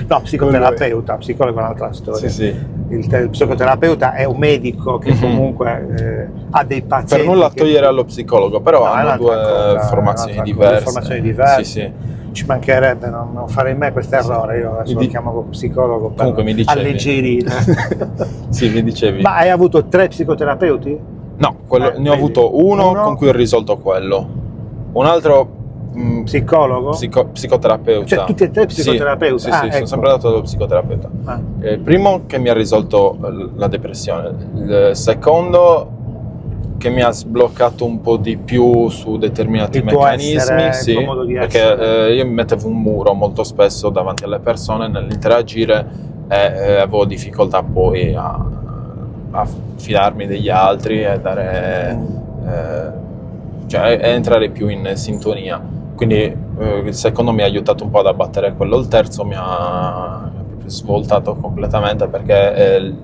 no, psicoterapeuta, psicologo è un'altra storia. Sì, sì. Il psicoterapeuta è un medico che Mhm. comunque ha dei pazienti. Per nulla che- togliere allo psicologo, però No, è hanno un'altra due cosa, formazioni è un'altra cosa, diverse. formazioni diverse. Sì, sì. Ci mancherebbe, non farei mai questo errore, io adesso lo chiamo psicologo per Comunque mi dicevi. alleggerire. Sì, mi dicevi. Ma hai avuto 3 psicoterapeuti? No, ne ho vedi. avuto uno con cui ho risolto quello. Un altro Psicologo? psicoterapeuta. Cioè tutti e 3 psicoterapeuti? Sì, Ah, sono ecco. sempre andato dallo psicoterapeuta. Ah. Il primo che mi ha risolto la depressione, il secondo che mi ha sbloccato un po' di più su determinati Il tuo meccanismi, essere, sì, il tuo modo di perché essere. io mi mettevo un muro molto spesso davanti alle persone nell'interagire e avevo difficoltà poi a fidarmi degli altri e cioè entrare più in sintonia. Quindi il secondo mi ha aiutato un po' ad abbattere quello, il terzo mi ha proprio svoltato completamente perché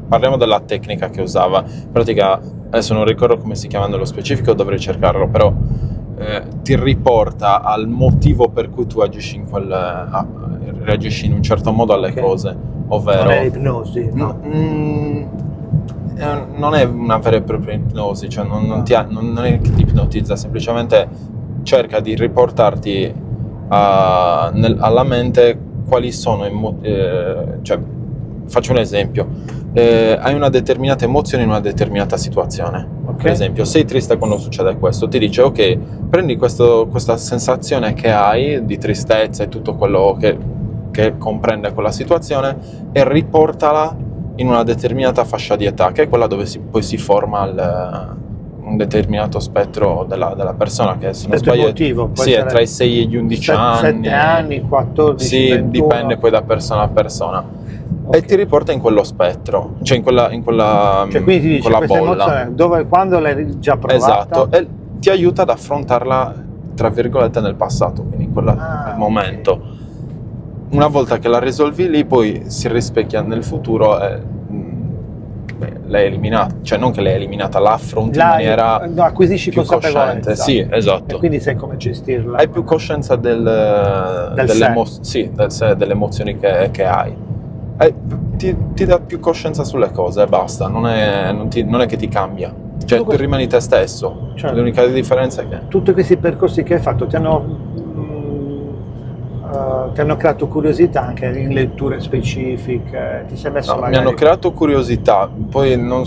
parliamo della tecnica che usava. In pratica, adesso non ricordo come si chiama nello specifico, dovrei cercarlo, però ti riporta al motivo per cui tu agisci reagisci in un certo modo alle cose, ovvero... Non è ipnosi, no? Non è una vera e propria ipnosi, cioè non è che ti ipnotizza, semplicemente cerca di riportarti alla mente quali sono cioè, faccio un esempio. Hai una determinata emozione in una determinata situazione. Ok. Per esempio, sei triste quando succede questo, ti dice ok, prendi questa sensazione che hai di tristezza e tutto quello che comprende quella situazione e riportala in una determinata fascia di età, che è quella dove poi si forma un determinato spettro della persona, che se non sbaglio emotivo, sì, è tra i 6 e gli 11 anni. 7 anni, 14, sì, 21. dipende poi da persona a persona. Okay. E ti riporta in quello spettro, cioè in quella cioè, quindi ti dice quella questa bolla. emozione quando l'hai già provata? Esatto, e ti aiuta ad affrontarla tra virgolette nel passato, quindi in quel momento. Okay. Una volta che la risolvi lì, poi si rispecchia nel futuro e l'hai eliminata, cioè non che l'hai eliminata, la affronti in maniera acquisisci più consapevolezza. cosciente. Sì, esatto. E quindi sai come gestirla. Hai più coscienza delle emozioni che hai. Ti dà più coscienza sulle cose e basta, non è che ti cambia, cioè tu rimani te stesso. Certo. L'unica differenza è che tutti questi percorsi che hai fatto ti hanno creato curiosità anche in letture specifiche, ti sei messo magari... Mi hanno creato curiosità, poi ho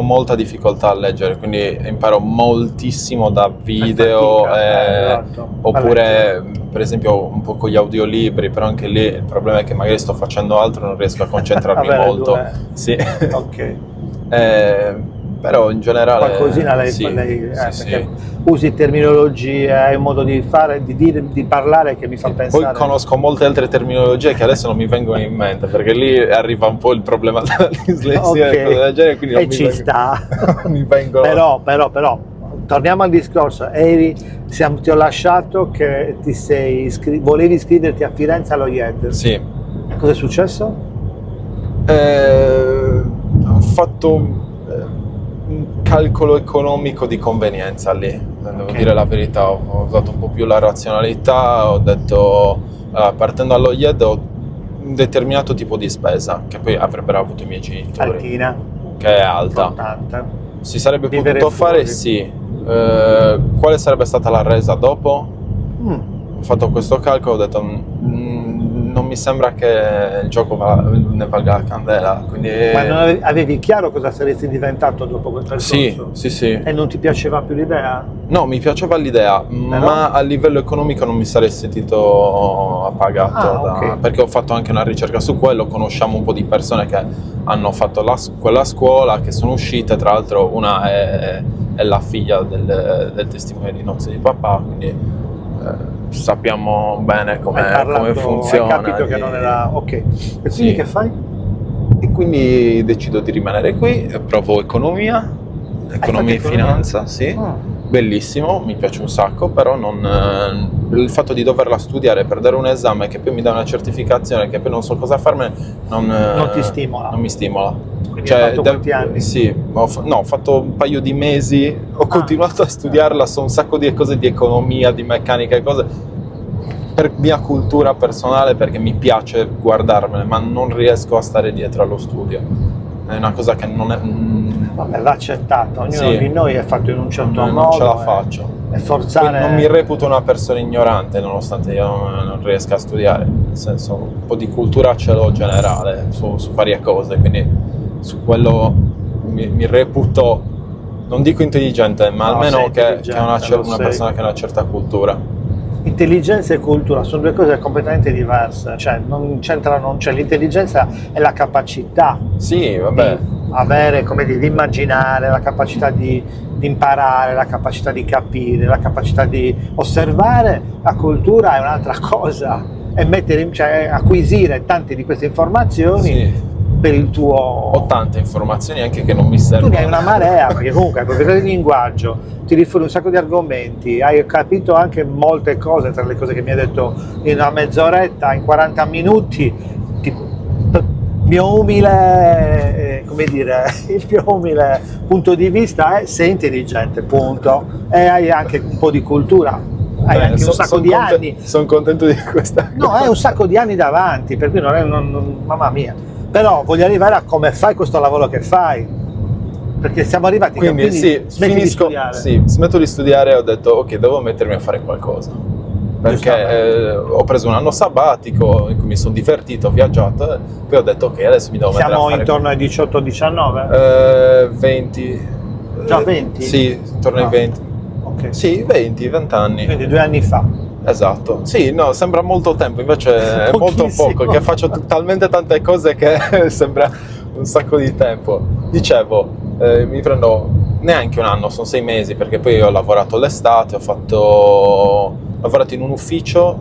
molta difficoltà a leggere, quindi imparo moltissimo da video, esatto. oppure per esempio un po' con gli audiolibri, però anche lì il problema è che magari sto facendo altro e non riesco a concentrarmi molto. Sì. Ok. Però in generale qualcosina lei sì, perché sì. usi terminologie, hai un modo di fare, di dire, di parlare che mi fa pensare. Poi conosco molte altre terminologie che adesso non mi vengono in mente, perché lì arriva un po' il problema della dislessia e cose del genere, quindi non mi vengono. Però torniamo al discorso. Ti ho lasciato che volevi iscriverti a Firenze allo IED. Sì. Cosa è successo? Ho fatto un calcolo economico di convenienza lì, devo dire la verità. Ho usato un po' più la razionalità, ho detto partendo dallo IED ho un determinato tipo di spesa che poi avrebbero avuto i miei genitori, altina, che è alta, importante. Si sarebbe Vivere potuto fare, fuori. sì. Quale sarebbe stata la resa dopo? Ho fatto questo calcolo, ho detto non mi sembra che il gioco ne valga la candela, quindi... Ma non avevi chiaro cosa saresti diventato dopo quel percorso? Sì. E non ti piaceva più l'idea? No, mi piaceva l'idea, ma a livello economico non mi sarei sentito appagato, ok. perché ho fatto anche una ricerca su quello, conosciamo un po' di persone che hanno fatto quella scuola, che sono uscite, tra l'altro una è la figlia del testimone di nozze di papà, quindi sappiamo bene come funziona. Hai capito che non era... Ok. E quindi Sì. che fai? E quindi decido di rimanere qui, provo economia e finanza, sì. Bellissimo, mi piace un sacco, però il fatto di doverla studiare per dare un esame che poi mi dà una certificazione che poi non so cosa farmene non ti stimola. Non mi stimola. Quindi hai fatto quanti anni? Sì, ho fatto un paio di mesi, ho continuato a studiarla, so un sacco di cose di economia, di meccanica e cose per mia cultura personale, perché mi piace guardarmene, ma non riesco a stare dietro allo studio. è una cosa che non è... Vabbè, va accettato, ognuno Sì. di noi è fatto in un certo modo. non ce la faccio. E forzare... Quindi non mi reputo una persona ignorante, nonostante io non riesca a studiare, nel senso un po' di cultura ce l'ho generale su varie cose, quindi su quello mi reputo, non dico intelligente, ma No, almeno sei che è intelligente, lo una sei. persona che ha una certa cultura. Intelligenza e cultura sono due cose completamente diverse, cioè non c'entrano, cioè l'intelligenza è la capacità Sì, vabbè, di avere, come dire, di immaginare, la capacità di imparare, la capacità di capire, la capacità di osservare. La cultura è un'altra cosa, è cioè acquisire tante di queste informazioni sì. per il tuo... Ho tante informazioni anche che non mi Tu servono. ne hai una marea, perché comunque hai professore di linguaggio, ti rifuri un sacco di argomenti, hai capito anche molte cose, tra le cose che mi hai detto in una mezz'oretta, in 40 minuti, mio umile, come dire, il mio umile punto di vista è sei intelligente, punto, e hai anche un po' di cultura, hai anche un sacco di anni. Sono contento di questa No, cosa. hai un sacco di anni davanti, per cui non è, mamma mia, però voglio arrivare a come fai questo lavoro che fai, perché siamo arrivati Quindi sì, smetti di studiare. sì, smetto di studiare e ho detto ok, devo mettermi a fare qualcosa. Perché ho preso un anno sabbatico in cui mi sono divertito, ho viaggiato, e poi ho detto ok, adesso mi devo mettere a Siamo fare... intorno ai 18-19? 20. Già 20? Sì, intorno ai Ah. 20. Ok, Sì, 20 anni. quindi 2 anni fa. Esatto. Sì, no, sembra molto tempo, invece è molto Pochissimo. poco, che faccio talmente tante cose che sembra un sacco di tempo. Dicevo, mi prendo neanche un anno, sono 6 mesi, perché poi ho lavorato l'estate, ho lavorato in un ufficio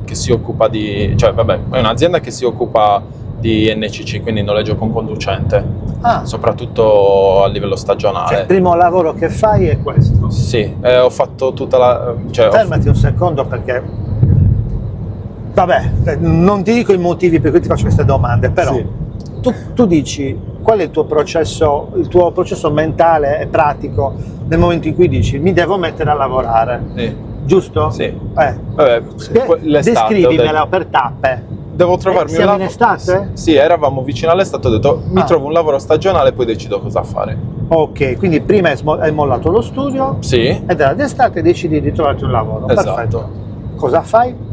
che si occupa di... cioè, vabbè, è un'azienda che si occupa di NCC, quindi noleggio con conducente, Ah, soprattutto a livello stagionale. cioè il primo lavoro che fai è questo. Sì, ho fatto tutta la... cioè, Fermati un secondo perché... Vabbè, non ti dico i motivi per cui ti faccio queste domande, però Sì. tu dici qual è il tuo processo mentale e pratico nel momento in cui dici mi devo mettere a lavorare, Sì. giusto? Sì. L'estate, descrivimela per tappe. Devo trovarmi siamo un in estate? Sì, eravamo vicino all'estate, ho detto mi Ah. trovo un lavoro stagionale e poi decido cosa fare. Ok, quindi prima hai mollato lo studio Sì, ed era d'estate e decidi di trovarti un lavoro. Esatto. Perfetto. Cosa fai?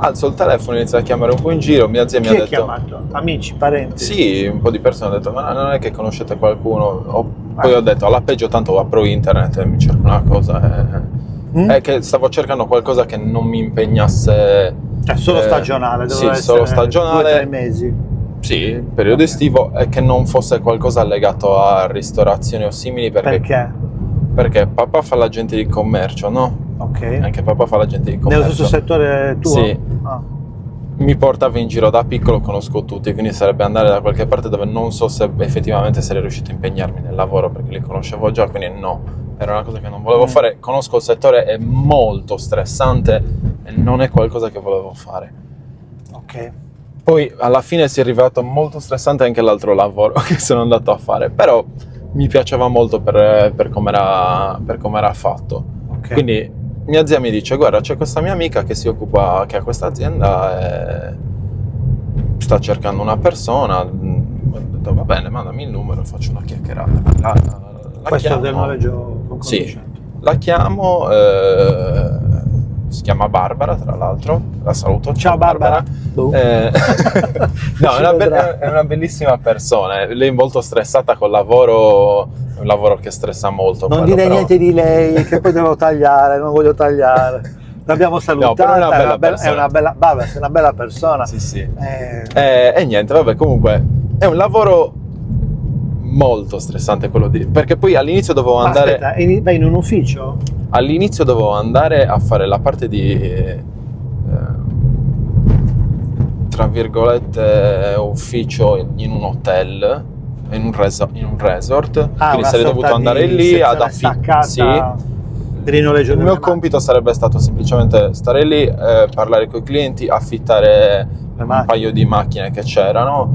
alzo il telefono, inizio a chiamare un po' in giro, mia zia mi Chi ha hai detto... chiamato? Amici, parenti? Sì, un po' di persone hanno detto ma non è che conoscete qualcuno? Poi ho detto alla peggio tanto apro internet e mi cerco una cosa è che stavo cercando qualcosa che non mi impegnasse. Cioè solo stagionale, sì, doveva solo essere stagionale. 2 o 3 mesi. Sì, periodo estivo, e che non fosse qualcosa legato a ristorazione o simili perché papà fa l'agente di commercio, no? Ok. Anche papà fa l'agente di commercio. Nello stesso settore tuo? Sì. Ah. Mi portava in giro da piccolo, conosco tutti, quindi sarebbe andare da qualche parte dove non so se effettivamente sarei riuscito a impegnarmi nel lavoro, perché li conoscevo già, quindi no, era una cosa che non volevo fare. Conosco il settore, è molto stressante e non è qualcosa che volevo fare. Ok. Poi alla fine si è rivelato molto stressante anche l'altro lavoro che sono andato a fare, però mi piaceva molto per come era fatto. Ok. Quindi mia zia mi dice guarda, c'è questa mia amica che che ha questa azienda e sta cercando una persona. Ho detto va bene, mandami il numero, faccio una chiacchierata. La Questo chiamo. del noleggio con Sì, conducente. la chiamo, si chiama Barbara tra l'altro, la saluto. Ciao Barbara. No, è una bellissima persona, lei è molto stressata col lavoro, è un lavoro che stressa molto. Non quello, dire però... niente di lei, che poi devo tagliare, non voglio tagliare. L'abbiamo salutata, però è una bella è persona. una bella, vabbè, sei una bella persona. Sì, sì. Eh, E niente, vabbè, comunque è un lavoro molto stressante quello perché poi all'inizio dovevo ma andare... aspetta, vai in un ufficio? All'inizio dovevo andare a fare la parte di... tra virgolette ufficio in un hotel, in un resort, quindi sarei dovuto andare lì ad affittare. sì. Per il noleggio Il delle mio compito sarebbe stato semplicemente stare lì, parlare con i clienti, affittare un paio di macchine che c'erano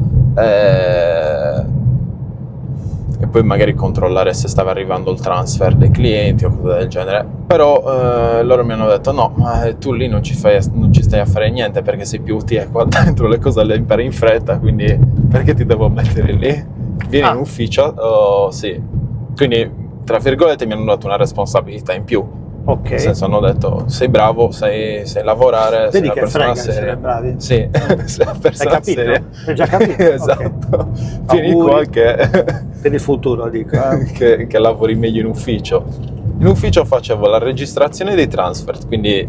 e poi magari controllare se stava arrivando il transfer dei clienti o cose del genere. Però loro mi hanno detto no, ma tu lì non ci stai a fare niente, perché sei più utile qua dentro, le cose le impari in fretta, quindi perché ti devo mettere lì? Vieni in ufficio. Sì, quindi tra virgolette mi hanno dato una responsabilità in più. Ok. Nel senso, hanno detto sei bravo, sai lavorare, sei Vedi una che persona frega seria. essere bravi. Sì, sei una Hai persona capito? seria. Hai già capito? Esatto. Vieni Auguri. qua che Per il futuro, dico. che lavori meglio in ufficio. In ufficio facevo la registrazione dei transfer, quindi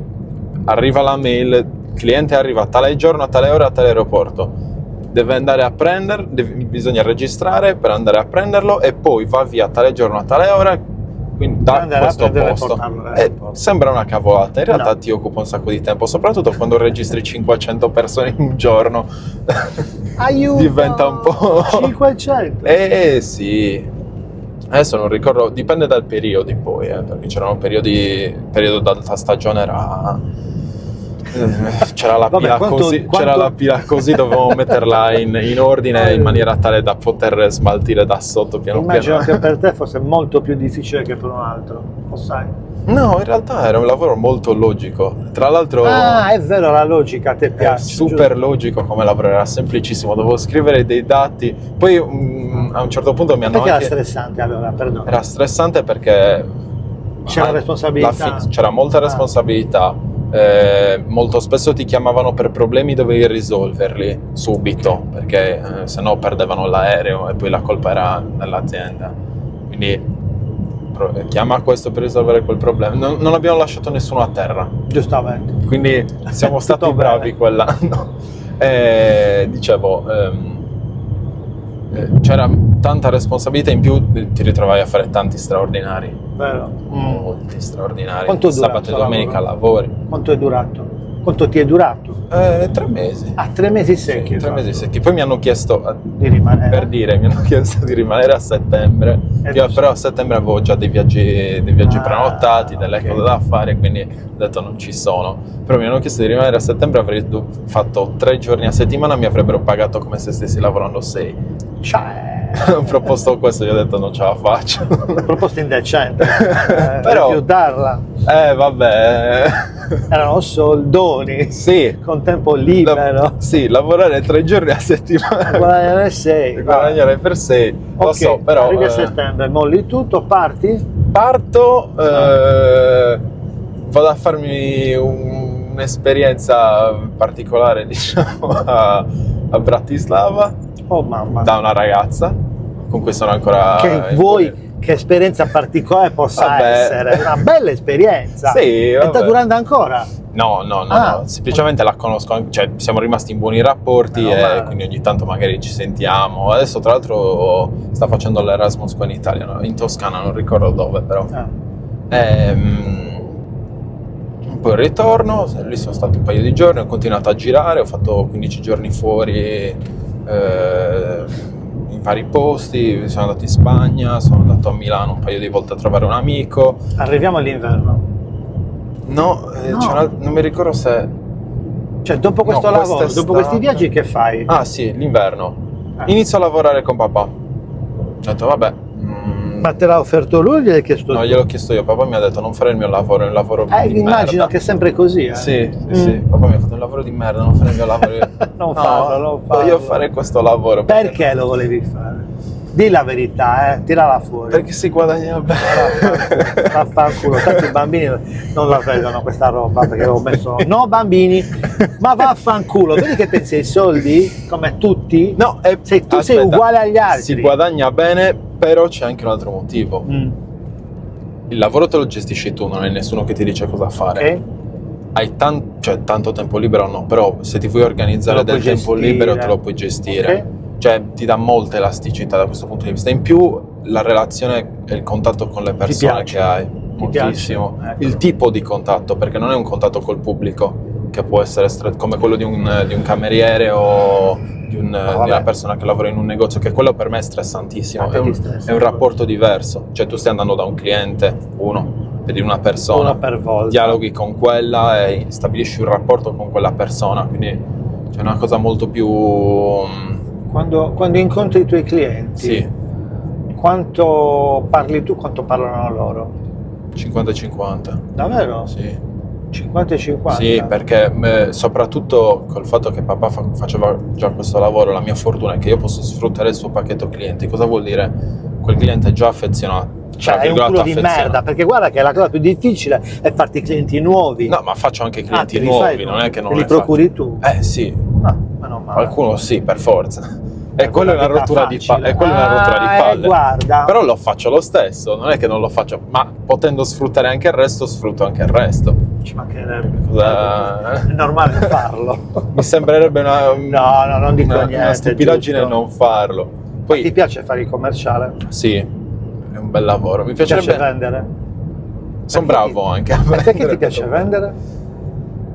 arriva la mail, il cliente arriva a tale giorno, a tale ora, a tale aeroporto, deve andare a bisogna registrare per andare a prenderlo e poi va via a tale giorno, a tale ora, quindi da Andare a questo prenderlo e posto. portarlo all'aeroporto. Sembra una cavolata, in realtà No. ti occupa un sacco di tempo, soprattutto quando registri 500 persone in un giorno. Aiuto! Diventa un po'... 500! Sì. Adesso non ricordo, dipende dal periodo poi, perché c'erano periodo d'alta stagione c'era la Vabbè, pila quanto- così, quanto- c'era la pila così, dovevamo metterla in ordine in maniera tale da poter smaltire da sotto piano Immagino piano. che per te fosse molto più difficile che per un altro, lo sai? No, in realtà era un lavoro molto logico. Tra l'altro Ah, è vero, la logica a te è piace. super giusto? logico come lavoro, era semplicissimo, dovevo scrivere dei dati. Poi a un certo punto mi hanno Perché era anche... stressante allora, perdono? Era stressante perché C'era responsabilità. c'era molta responsabilità. Molto spesso ti chiamavano per problemi, dovevi risolverli subito, perché se no perdevano l'aereo e poi la colpa era dell'azienda. Quindi chiama questo per risolvere quel problema. Non abbiamo lasciato nessuno a terra, Giustamente. quindi siamo stati Tutto bravi bene. quell'anno. Dicevo, c'era tanta responsabilità, in più ti ritrovavi a fare tanti straordinari, Vero. molti straordinari. Quanto dura Sabato e questo domenica lavoro? lavori. Quanto è durato? Quanto ti è durato? 3 mesi. Ah, 3 mesi secchi. Sì, 3 mesi secchi. Poi mi hanno chiesto, Di rimanere. per dire, mi hanno chiesto di rimanere a settembre. Io però a settembre avevo già dei viaggi prenotati, delle ok. cose da fare, quindi ho detto non ci sono. Però mi hanno chiesto di rimanere a settembre, avrei fatto 3 giorni a settimana, mi avrebbero pagato come se stessi lavorando 6. Cioè, Ho proposto questo, gli ho detto non ce la faccio. proposta indecente. Però- Rifiutarla. Vabbè. Erano soldoni. Sì. Con tempo libero. Sì, lavorare 3 giorni a settimana. Guadagnare 6. Guadagnare per 6. Lo so, però Arrivi a settembre, molli tutto, parti? parto, vado a farmi un'esperienza particolare, diciamo, a Bratislava Oh mamma. da una ragazza con cui sono ancora Che vuoi che esperienza particolare possa Vabbè. essere? Una bella esperienza. Sì, E sta vabbè. durando ancora? No, Ah. semplicemente la conosco, cioè siamo rimasti in buoni rapporti Meno e male. quindi ogni tanto magari ci sentiamo. Adesso tra l'altro sta facendo l'Erasmus qua in Italia, no? In Toscana, non ricordo dove però. Ah. Poi ritorno, lì sono stato un paio di giorni, ho continuato a girare, ho fatto 15 giorni fuori in vari posti, sono andato in Spagna, sono andato a Milano un paio di volte a trovare un amico. Arriviamo all'inverno. No, No. non mi ricordo se... Cioè, dopo questo No, lavoro, quest'estate. dopo questi viaggi che fai? Ah sì, l'inverno. Ah. Inizio a lavorare con papà. Ho detto vabbè. Ma te l'ha offerto lui o gliel'hai chiesto No, tu? gliel'ho chiesto io, papà mi ha detto non fare il mio lavoro, è un lavoro di immagino merda. che è sempre così, eh? Sì, sì, papà mi ha fatto un lavoro di merda, non fare il mio lavoro. Non No, farlo, non farlo. voglio fare questo lavoro. Perché lo volevi fare? Di la verità, tirala fuori. Perché si guadagna bene. Vaffanculo, tanto i bambini non la vedono questa roba perché avevo messo no bambini, ma vaffanculo, vedi che pensi ai soldi come tutti? No, tu sei aspetta, uguale agli altri. Si guadagna bene, però c'è anche un altro motivo. Mm. Il lavoro te lo gestisci tu, non è nessuno che ti dice cosa fare. Ok? Hai tanto tempo libero, no, però se ti vuoi organizzare Te lo del puoi tempo gestire. libero te lo puoi gestire. Ok. Cioè ti dà molta elasticità da questo punto di vista. In più la relazione e il contatto con le persone piace? che hai, Ti moltissimo. piace? Ecco. Il tipo di contatto, perché non è un contatto col pubblico, che può essere come quello di un cameriere o di una vabbè. persona che lavora in un negozio, che quello per me è stressantissimo. Anche È ti un, stressa. è un rapporto diverso. Cioè tu stai andando da un cliente, vedi una persona, Uno per volta. dialoghi con quella e stabilisci un rapporto con quella persona, quindi c'è una cosa molto più Quando incontri i tuoi clienti, sì, quanto parli tu, quanto parlano loro? 50-50. Davvero? Sì. 50 e 50? Sì, perché soprattutto col fatto che papà faceva già questo lavoro, la mia fortuna è che io posso sfruttare il suo pacchetto clienti. Cosa vuol dire? Quel cliente è già affezionato. Cioè, è un culo di merda, perché guarda che la cosa più difficile è farti clienti nuovi. No, ma faccio anche clienti te li nuovi, fai tu? non è che non Te li ne faccio. procuri tu? Sì, Meno male. qualcuno sì, per forza. E quella è una vita rottura di facile. palle. Guarda. Però lo faccio lo stesso, non è che non lo faccio, ma potendo sfruttare anche il resto, sfrutto anche il resto. Ci mancherebbe. Cosa- È normale farlo. Mi sembrerebbe No, non dico niente. una stupidaggine giusto. non farlo. Poi Ti piace fare il commerciale? sì, è un bel lavoro. Mi Ti piace piacerebbe. vendere? Sono Perché bravo anche a E perché vendere. ti piace vendere?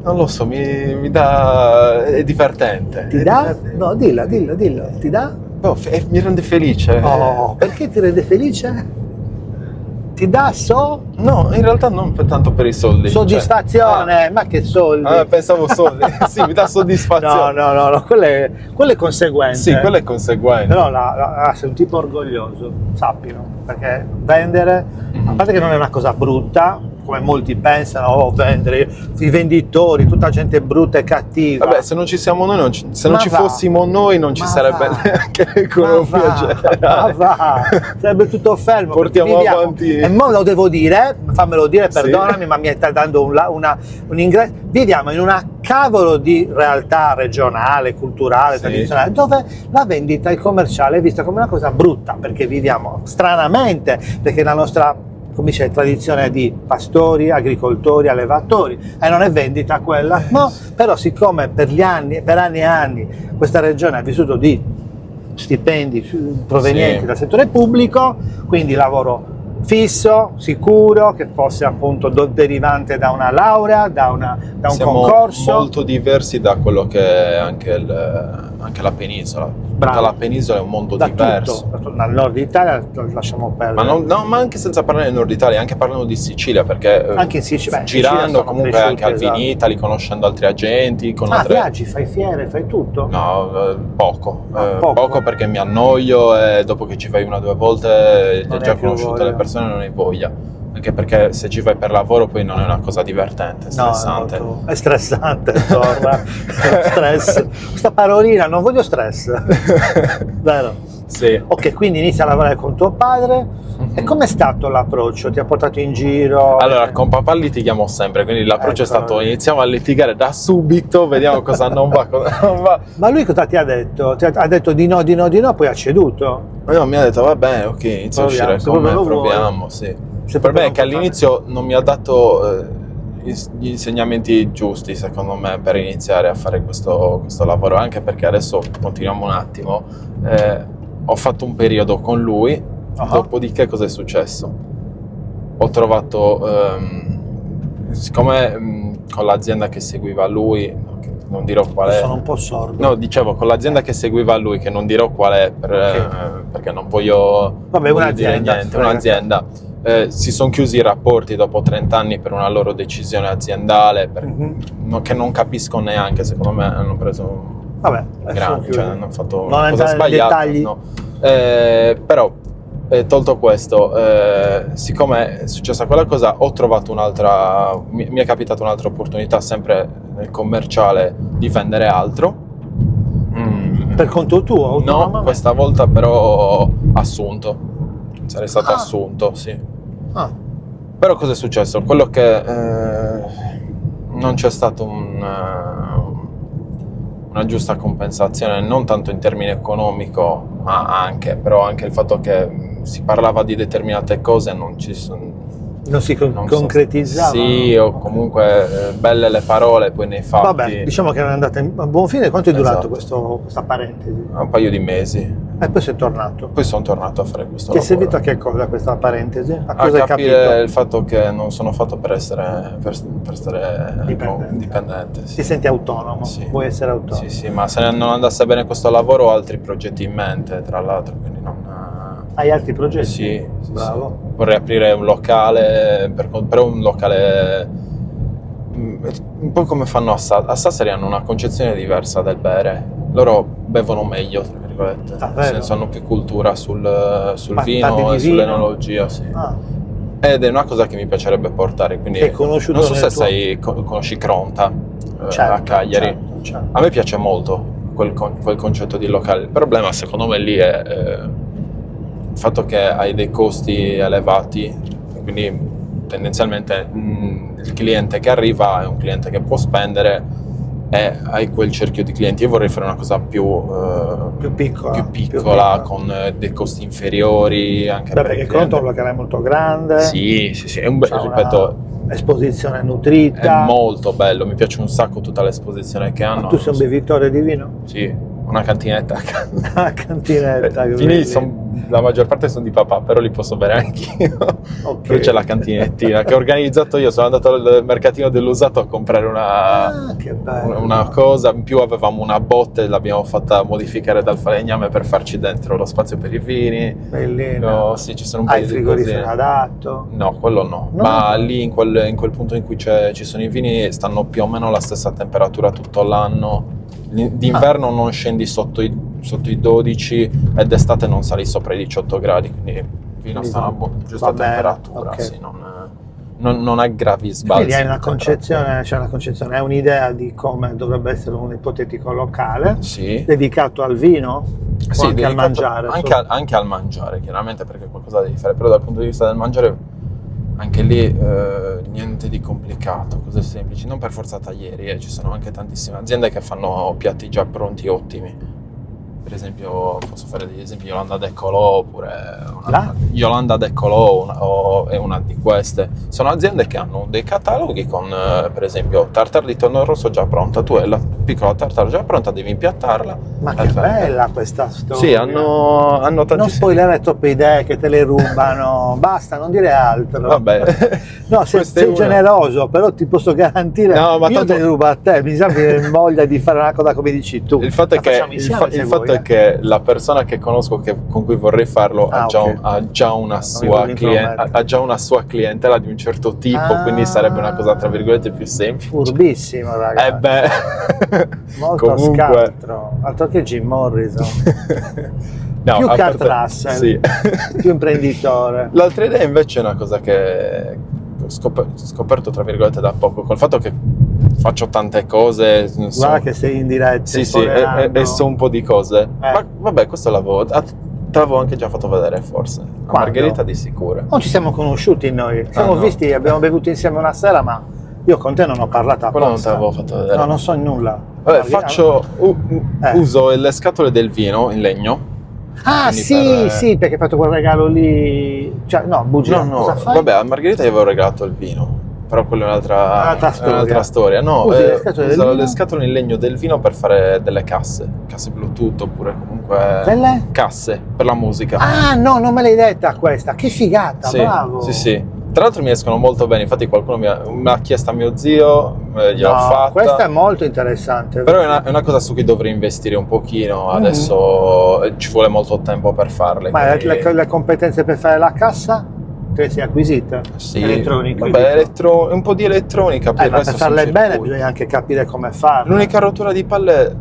Non lo so, mi dà. È divertente. Ti è dà? divertente. No, dillo. Ti dà? Boh, mi rende felice. Oh, perché ti rende felice? Ti dà No, in realtà non tanto per i soldi. soddisfazione, ma che soldi? Pensavo soldi. Sì, mi dà soddisfazione. No, quello è conseguente. Sì, quello è conseguente. Però sei un tipo orgoglioso, sappilo, perché vendere, a parte che non è una cosa brutta, come molti pensano, vendere, i venditori, tutta gente brutta e cattiva. Vabbè, se non ci siamo noi, se non ci va. fossimo noi, non ci Ma sarebbe va. neanche l'economia generale. Ma va, sarebbe tutto fermo. Portiamo perché viviamo- avanti. E mo lo devo dire, fammelo dire, Sì. perdonami, ma mi stai dando un ingresso. Viviamo in una cavolo di realtà regionale, culturale, Sì. tradizionale, dove la vendita, il commerciale è vista come una cosa brutta, perché viviamo stranamente, perché la nostra, come dice, tradizione di pastori, agricoltori, allevatori, e non è vendita quella, no? Però siccome per anni e anni questa regione ha vissuto di stipendi provenienti Sì. dal settore pubblico, quindi lavoro fisso, sicuro, che fosse appunto derivante da una laurea, da un Siamo concorso. molto diversi da quello che è anche la penisola. Bravo. Tutta la penisola è un mondo da diverso. tutto, dal nord Italia lo lasciamo perdere. Ma anche senza parlare del nord Italia, anche parlando di Sicilia, perché Anche in Sicilia, beh, girando Sicilia sono comunque cresciuti, anche al esatto. Vinitaly, conoscendo altri agenti, con altre. Viaggi, fai fiere, fai tutto? No, poco. Poco. Poco perché mi annoio e dopo che ci vai 1 o 2 volte Non già hai più conosciute voglia. le persone non hai voglia. Anche perché se ci vai per lavoro poi non è una cosa divertente, è stressante. No, è stressante, Zorra. Stress. Questa parolina, non voglio stress. Vero? Sì. Ok, quindi inizi a lavorare con tuo padre. E com'è stato l'approccio? Ti ha portato in giro? Allora, con papà litighiamo sempre, quindi l'approccio è Ecco. stato iniziamo a litigare da subito, vediamo cosa non va, cosa non va. Ma lui cosa ti ha detto? Ti ha detto di no, poi ha ceduto? No, mi ha detto va bene, ok, inizia a Proviamo, uscire se con me, proprio lo vuoi. proviamo, sì. Se Per proprio me è non che puoi all'inizio non mi ha dato gli insegnamenti giusti, secondo me, per iniziare a fare questo lavoro, anche perché adesso continuiamo un attimo, ho fatto un periodo con lui, dopodiché cosa è successo? Ho trovato, siccome con l'azienda che seguiva lui, non dirò qual è. Sono un po' sordo. No, dicevo, con l'azienda che seguiva lui, che non dirò qual è, perché non voglio Vabbè, non voglio un'azienda, dire niente, un'azienda. Si sono chiusi i rapporti dopo 30 anni per una loro decisione aziendale, che non capisco neanche, secondo me hanno preso un Vabbè, grande, cioè hanno fatto non una cosa entrare nei sbagliata. dettagli. No. Però, tolto questo, siccome è successa quella cosa, ho trovato mi è capitata un'altra opportunità, sempre nel commerciale, di vendere altro. Per conto tuo? No, autonomamente? questa volta però assunto. Sarei stato assunto, sì. Ah, Però cosa è successo? Quello che non c'è stato una giusta compensazione, non tanto in termini economico, ma anche il fatto che si parlava di determinate cose e non ci sono. non si concretizzava? Sì, o comunque belle le parole, poi nei fatti. Vabbè, diciamo che è andata a buon fine. Quanto è durato Esatto. questa parentesi? Un paio di mesi. E poi sei tornato. Poi sono tornato a fare questo Ti è lavoro. servito a che cosa questa parentesi? A A cosa hai capire capito? il fatto che non sono fatto per stare dipendente. Sì. Ti senti autonomo? Sì. Vuoi essere autonomo? Sì, ma se non andasse bene questo lavoro ho altri progetti in mente, tra l'altro, quindi non. Hai altri progetti? Sì, Bravo. sì. Vorrei aprire un locale, però un locale un po' come fanno a Sassari, hanno una concezione diversa del bere. Loro bevono meglio, tra virgolette. virgolette. Davvero? Nel senso, hanno più cultura sul Ma vino parli e di sull'enologia, sì. Ah, Ed è una cosa che mi piacerebbe portare, quindi che hai conosciuto non so nel se tuo- conosci Cronta a certo, Cagliari. certo. A me piace molto quel concetto di locale. Il problema secondo me lì è il fatto che hai dei costi elevati, quindi tendenzialmente il cliente che arriva è un cliente che può spendere e hai quel cerchio di clienti. Io vorrei fare una cosa Più piccola. piccola, con dei costi inferiori anche Beh, per perché il Cronto è un cliente. locale molto grande. Sì, C'ha ripeto, una esposizione è nutrita. molto bello, mi piace un sacco tutta l'esposizione che hanno. Ma tu sei un bevitore di vino? Sì, una cantinetta. Una cantinetta. che I vini belli. la maggior parte sono di papà, però li posso bere anch'io. Ok. Poi c'è la cantinettina che ho organizzato io, sono andato al mercatino dell'usato a comprare Che bello. una cosa, in più avevamo una botte, l'abbiamo fatta modificare dal falegname per farci dentro lo spazio per i vini. Bellino. No, sì, ci sono un Hai paio il di cose. frigorifero adatto? No, quello no, No? ma lì in quel punto in cui ci sono i vini stanno più o meno alla stessa temperatura tutto l'anno. D'inverno non scendi sotto i 12 e d'estate non sali sopra i 18 gradi, quindi il vino sta a una giusta va bene, temperatura, ok. sì, non ha gravi sbalzi. Quindi hai una di temperatura. concezione, c'è una concezione, hai un'idea di come dovrebbe essere un ipotetico locale Sì. dedicato al vino o Sì, anche al dedicato mangiare? anche al mangiare, chiaramente, perché qualcosa devi fare, però dal punto di vista del mangiare anche lì niente di complicato, cose semplici, non per forza taglieri, ci sono anche tantissime aziende che fanno piatti già pronti ottimi. Per esempio, posso fare degli esempi, Yolanda D'Ecolò, oppure Yolanda D'Ecolò è una di queste. Sono aziende che hanno dei cataloghi con, per esempio, tartare di tonno rosso già pronta. Tu hai la piccola tartare già pronta, devi impiattarla. Ma che bella questa storia! Sì, hanno tantissimi. Non spoilerare troppe idee che te le rubano, basta, non dire altro. Vabbè. No, sei generoso, però ti posso garantire, No, ma io tanto- te le rubo a te, mi sa che hai voglia di fare una cosa come dici tu. Il fatto è La che, facciamo insieme, se il vuoi, fatto è che la persona che conosco con cui vorrei farlo Ah, ha già, ok. ha già una mi sua voglio intromettere. ha già una sua clientela di un certo tipo, quindi sarebbe una cosa tra virgolette più semplice. Furbissimo, ragazzi. Beh, Molto comunque scaltro, altro che Jim Morrison. No, Più a Kurt parte- Russell. sì. Più imprenditore. L'altra idea invece è una cosa che ho scoperto tra virgolette da poco, col fatto che faccio tante cose. Guarda che sei in diretta. Sì, e so un po' di cose. Ma vabbè, questo l'avevo. Te l'avevo anche già fatto vedere, forse. A Quando? Margherita di sicuro. Non ci siamo conosciuti noi. Siamo no. visti, abbiamo bevuto insieme una sera, ma io con te non ho parlato Quello non te apposta. l'avevo fatto vedere. No, non so nulla. Vabbè, uso le scatole del vino in legno. Ah, Quindi sì, sì, perché hai fatto quel regalo lì. Cioè, no, bugia. No, Cosa fai? vabbè, a Margherita gli avevo regalato il vino. Però quella è un'altra storia. No, Usi le scatole del uso vino? le scatole in legno del vino per fare delle casse Bluetooth, oppure comunque Delle? casse per la musica. Ah, no, non me l'hai detta questa. Che figata, Sì, bravo. sì. Tra l'altro mi escono molto bene, infatti qualcuno mi ha chiesto a mio zio, gliel'ho No, fatta. questa è molto interessante. Però è una cosa su cui dovrei investire un pochino, adesso ci vuole molto tempo per farle. Ma quindi- le competenze per fare la cassa te le sei acquisite? Sì, Elettronico. vabbè, un po' di elettronica, poi il Ma resto per farle sono bene circuiti. bisogna anche capire come farle. L'unica rottura di palle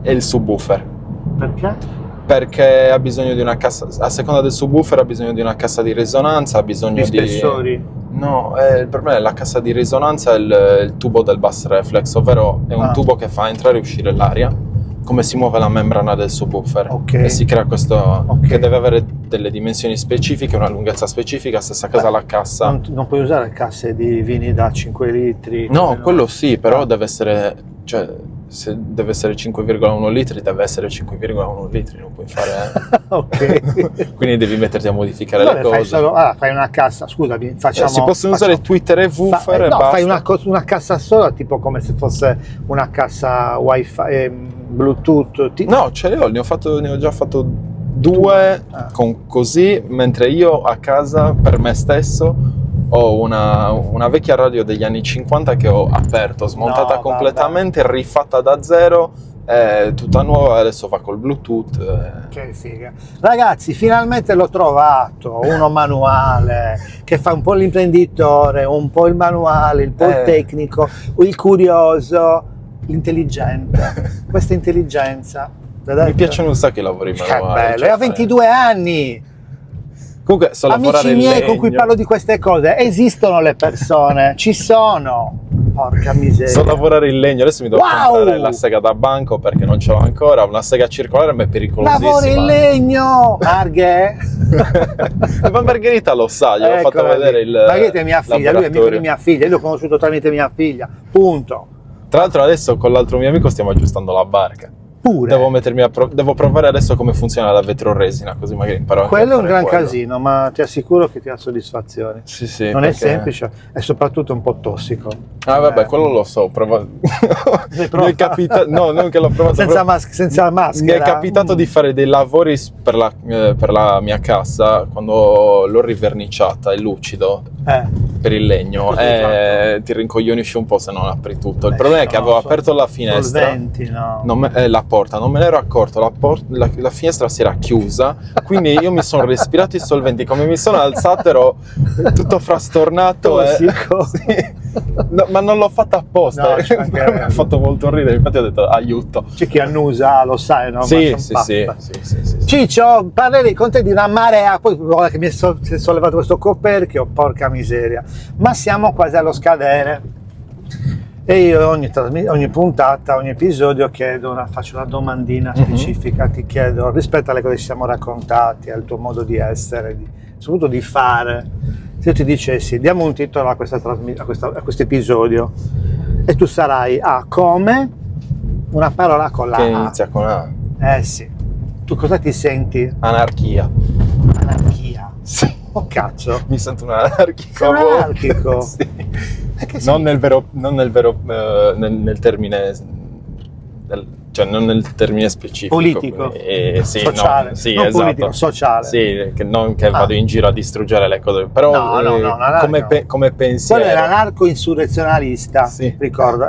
è il subwoofer, Perché? perché ha bisogno di una cassa, a seconda del subwoofer ha bisogno di una cassa di risonanza, ha bisogno Gli spessori? No, il problema è la cassa di risonanza, è il tubo del bus reflex, ovvero è un tubo che fa entrare e uscire l'aria, come si muove la membrana del subwoofer. Ok. E si crea questo, Ok. che deve avere delle dimensioni specifiche, una lunghezza specifica, stessa cosa la cassa. Non puoi usare casse di vini da 5 litri? No, quello sì, però Ah. deve essere, cioè, se deve essere 5,1 litri, deve essere 5,1 litri, non puoi fare. Ok. Quindi devi metterti a modificare Vabbè, le cose. fai una cassa, scusami, facciamo... Si possono usare Twitter e woofer e no, basta. fai una cassa sola, tipo come se fosse una cassa wifi, Bluetooth. No, ce ne ho già fatto due con così, mentre io a casa per me stesso ho una vecchia radio degli anni 50 che ho aperto, smontata No, completamente, rifatta da zero, tutta nuova, adesso va col Bluetooth. Che figa. Ragazzi, finalmente l'ho trovato, uno manuale, che fa un po' l'imprenditore, un po' il manuale, un po' il tecnico, il curioso, l'intelligente. Questa intelligenza detto? Mi piacciono un sacco i lavori Che manuali. bello, cioè e a fare- 22 anni! Comunque, so lavorare Amici il miei con cui legno. parlo di queste cose, esistono le persone, ci sono. Porca miseria. So lavorare il legno, adesso mi devo Wow! comprare la sega da banco perché non ce l'ho ancora. Una sega circolare ma è pericolosissima. Lavori in legno, Marghe. Ma Margherita lo sa, gli ho fatto Eccola lì. vedere il Margherita è mia figlia, lui è amico di laboratorio. mia figlia, io l'ho conosciuto tramite mia figlia, punto. Tra l'altro adesso con l'altro mio amico stiamo aggiustando la barca. Pure. Devo provare adesso come funziona la vetroresina, così magari imparo anche a Quello è un fare gran quello. casino, ma ti assicuro che ti dà soddisfazione. Sì, sì, Non è perché- semplice, è soprattutto un po' tossico. Ah, vabbè, quello lo so, L'hai mi è provato? capitato, no, non che l'ho provato, Senza, però senza maschera. mi è capitato di fare dei lavori per la mia casa quando l'ho riverniciata, è lucido per il legno Cosa hai e ti rincoglionisce un po' se non apri tutto. Il Beh, problema è che no, avevo aperto la finestra, Solventi, no. la porta, non me ne ero accorto, la finestra si era chiusa, quindi io mi sono respirato i solventi, come mi sono alzato ero tutto frastornato. Tossico. Sì. No, ma non l'ho fatto apposta, No, ci mancherebbe. mi ha fatto molto ridere, infatti ho detto aiuto. C'è chi annusa, lo sai, no? Sì, Ma sì, son sì, pazza. sì. Ciccio, parlerei con te di una marea, poi guarda che si è sollevato questo coperchio, porca miseria. Ma siamo quasi allo scadere. E io ogni puntata, ogni episodio faccio una domandina specifica, ti chiedo rispetto alle cose che ci siamo raccontati, al tuo modo di essere, soprattutto di fare. Se io ti dicessi, diamo un titolo a questo episodio, e tu sarai come una parola con la Che A. inizia con A. Eh sì. Tu cosa ti senti? Anarchia. Anarchia. Sì. Oh cazzo. Mi sento un anarchico. Sei un anarchico? Sì. Che Non nel nel termine, cioè non nel termine specifico. Politico? Sì, Sociale? no, sì, Non esatto. politico, sociale? Sì, non che vado in giro a distruggere le cose, però No, anarchico. come pensiero. Quello è l'anarco-insurrezionalista, Sì. ricordo.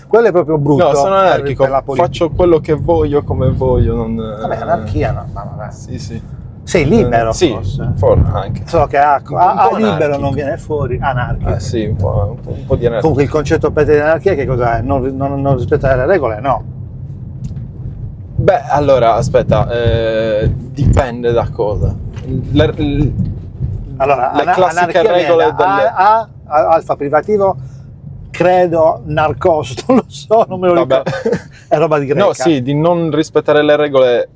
Quello è proprio brutto. No, sono anarchico, per la politica. faccio quello che voglio, come voglio. Non... Vabbè, anarchia no, ma vabbè. Sì, sì. Sei libero, Sì, forse. anche. Solo che Un po' libero anarchico. non viene fuori, anarchico. Sì, un po' di anarchia. Comunque il concetto per te di anarchia che cos'è? Non rispettare le regole? No. Beh, allora, aspetta, dipende da cosa. Allora, le classiche anarchia viene regole da alfa privativo, credo, narcos, non lo so, non me lo Vabbè. ricordo. È roba di greca. No, sì, di non rispettare le regole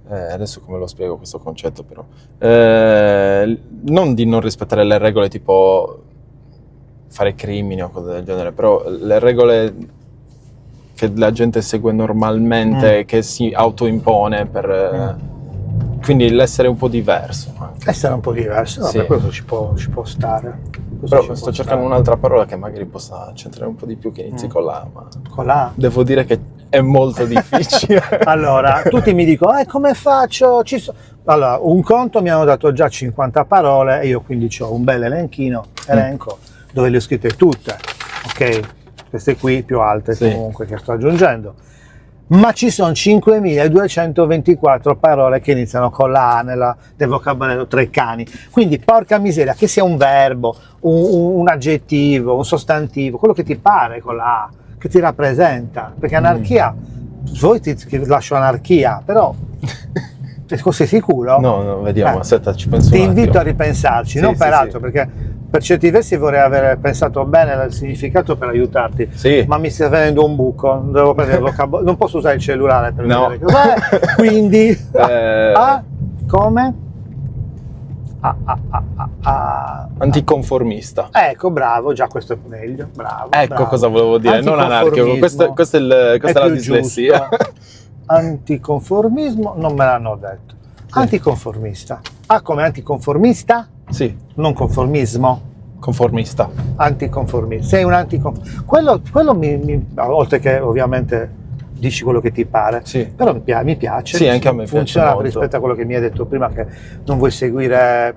adesso come lo spiego questo concetto però? Non di non rispettare le regole tipo fare crimini o cose del genere, però le regole che la gente segue normalmente, che si autoimpone per... Quindi l'essere un po' diverso. Anche. Essere un po' diverso, Sì. vabbè, questo ci può stare. Questo Però ci può sto cercando stare. un'altra parola che magari possa centrare un po' di più, che inizi con la A, ma Con la A. devo dire che è molto difficile. Allora, tutti mi dicono, come faccio? Allora, un conto mi hanno dato già 50 parole e io quindi ho un bel elenco, dove le ho scritte tutte, ok? Queste qui più altre Sì. comunque che sto aggiungendo. Ma ci sono 5.224 parole che iniziano con la A del vocabolario Treccani. Quindi, porca miseria, che sia un verbo, un aggettivo, un sostantivo, quello che ti pare con la A, che ti rappresenta. Perché anarchia, voi ti lascio anarchia, però sei sicuro? No, vediamo, aspetta, ci penso Ti un attimo. invito a ripensarci, Sì, non sì, per sì. altro, perché per certi versi vorrei aver pensato bene al significato per aiutarti, Sì. ma mi sta venendo un buco, devo prendere il vocabolario, non posso usare il cellulare per No. vedere cos'è, quindi come? Anticonformista. Ecco, bravo, già questo è meglio, bravo. Ecco bravo. cosa volevo dire, non anarchico, questa è la più dislessia. giusto. Anticonformismo non me l'hanno detto. Anticonformista. Come anticonformista? Sì, Non conformismo. conformista. Anticonformista. Sei un anticonformista. Quello oltre che ovviamente dici quello che ti pare, Sì. però mi piace. Sì, anche a me piace funziona molto. rispetto a quello che mi hai detto prima, che non vuoi seguire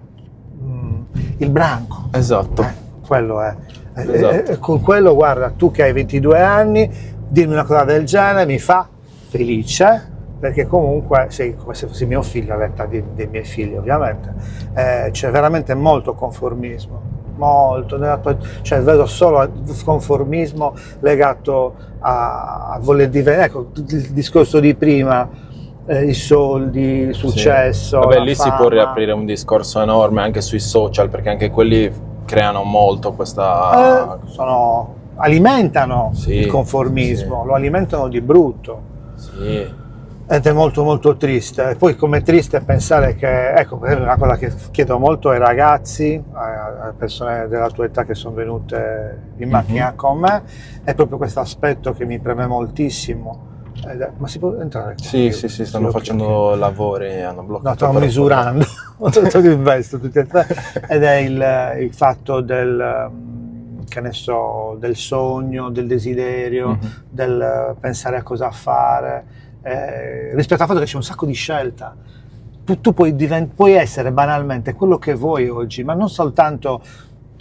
il branco. Esatto. Quello è. Esatto. Con quello, guarda, tu che hai 22 anni, dirmi una cosa del genere mi fa felice, perché comunque sei come se fossi mio figlio, all'età dei miei figli ovviamente. C'è veramente molto conformismo, cioè vedo solo conformismo legato a voler diventare, ecco, il discorso di prima, i soldi, il successo. Sì. Vabbè, la lì si fama. può riaprire un discorso enorme anche sui social, perché anche quelli creano molto questa... alimentano Sì, il conformismo, sì. lo alimentano di brutto. Sì. Ed è molto molto triste. E poi com'è triste pensare che, ecco, per esempio, una cosa che chiedo molto ai ragazzi, a persone della tua età che sono venute in macchina con me, è proprio questo aspetto che mi preme moltissimo. Ma si può entrare? Sì, stanno ok, facendo lavori, hanno no, bloccato. stiamo però- misurando tutto l'investo, tutti e tre, ed è il fatto del, che ne so, del sogno, del desiderio, del pensare a cosa fare, rispetto al fatto che c'è un sacco di scelta. Tu puoi essere banalmente quello che vuoi oggi, ma non soltanto,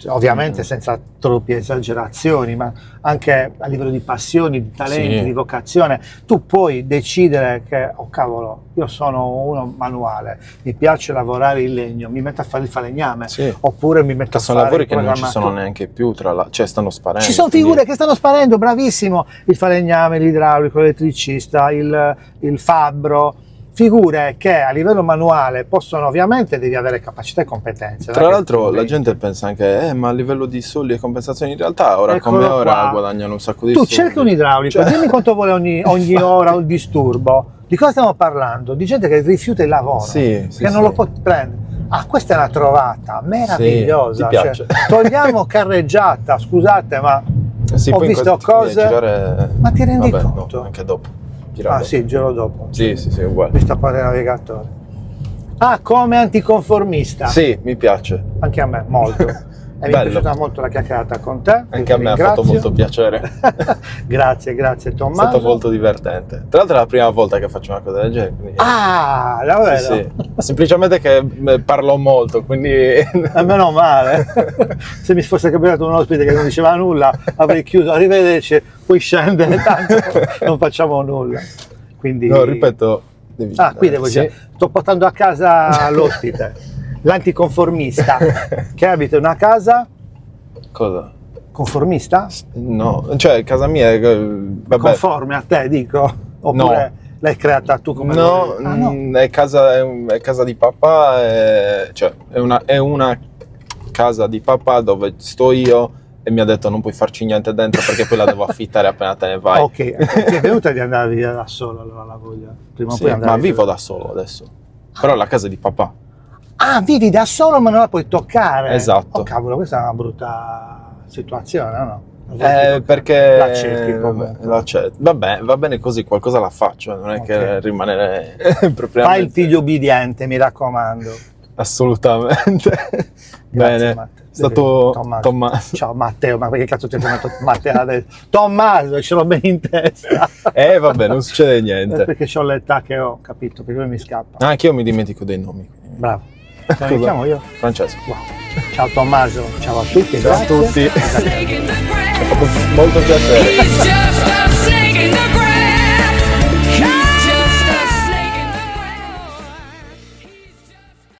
ovviamente senza troppe esagerazioni, ma anche a livello di passioni, di talenti, Sì. di vocazione. Tu puoi decidere che, oh cavolo, io sono uno manuale, mi piace lavorare in legno, mi metto a fare il falegname, Sì. oppure mi metto a Sono fare lavori il che non ci sono programmatore. neanche più, cioè stanno sparendo. Ci sono quindi- figure che stanno sparendo, bravissimo, il falegname, l'idraulico, l'elettricista, il fabbro, figure che a livello manuale possono, ovviamente devi avere capacità e competenze. Tra non è che l'altro tu la inventi. gente pensa anche, ma a livello di soldi e compensazioni, in realtà ora Eccolo come ora qua. guadagnano un sacco di Tu soldi. cerchi un idraulico, Cioè- dimmi quanto vuole ogni ora un disturbo. Di cosa stiamo parlando? Di gente che rifiuta il lavoro, Sì, che sì, non sì. lo può prendere. Ah, questa è una trovata meravigliosa. Sì, ti piace. Cioè, togliamo carreggiata, scusate, ma Sì, ho poi in visto questo devi cose. girare- Ma ti rendi Vabbè, conto? no, anche dopo. Girare Ah dopo. sì, il giorno dopo. Sì, uguale. Vista parte del navigatore. Ah, come anticonformista. Sì, mi piace. Anche a me, molto. E mi è Bello. piaciuta molto la chiacchierata con te. Anche a me ha fatto molto piacere. Grazie È Tommaso. stato molto divertente. Tra l'altro è la prima volta che faccio una cosa del genere. Quindi... Ah, davvero? Sì. Semplicemente che parlo molto, quindi... Meno male. Se mi fosse capitato un ospite che non diceva nulla, avrei chiuso, arrivederci, puoi scendere, tanto non facciamo nulla. Quindi... No, ripeto... devi Ah, qui girare. devo Sì. dire, sto portando a casa l'ospite, l'anticonformista, che abita in una casa Cosa? conformista? No, cioè casa mia è... Vabbè. Conforme a te, dico? Oppure l'hai creata tu come No, volevi? Ah, no. è casa di papà, cioè è una casa di papà dove sto io e mi ha detto non puoi farci niente dentro perché poi la devo affittare appena te ne vai. Ok, ti è venuta di andare via da solo allora la voglia? Prima o Sì, poi andare ma via. vivo da solo adesso. Però la casa è di papà. Ah, vivi da solo ma non la puoi toccare? Esatto. Oh cavolo, questa è una brutta situazione, o no? La vuoi toccare? Perché La cerchi comunque. vabbè, va bene così, qualcosa la faccio, non è Ok. che rimanere propriamente... Fai il figlio obbediente, mi raccomando. Assolutamente. Bene, Matteo. è stato Tommaso. Tommaso. Ciao Matteo, ma perché cazzo ti ho chiamato Matteo adesso? Tommaso, ce l'ho ben in testa. Vabbè, non succede niente. Perché ho l'età che ho, capito? Perché mi scappa. Ah, anche io mi dimentico dei nomi. Bravo. Come mi chiamo io? Francesco. Wow. Ciao Tommaso, ciao a tutti. Ciao a grazie. tutti. Taking the breath. Molto piacere. He's just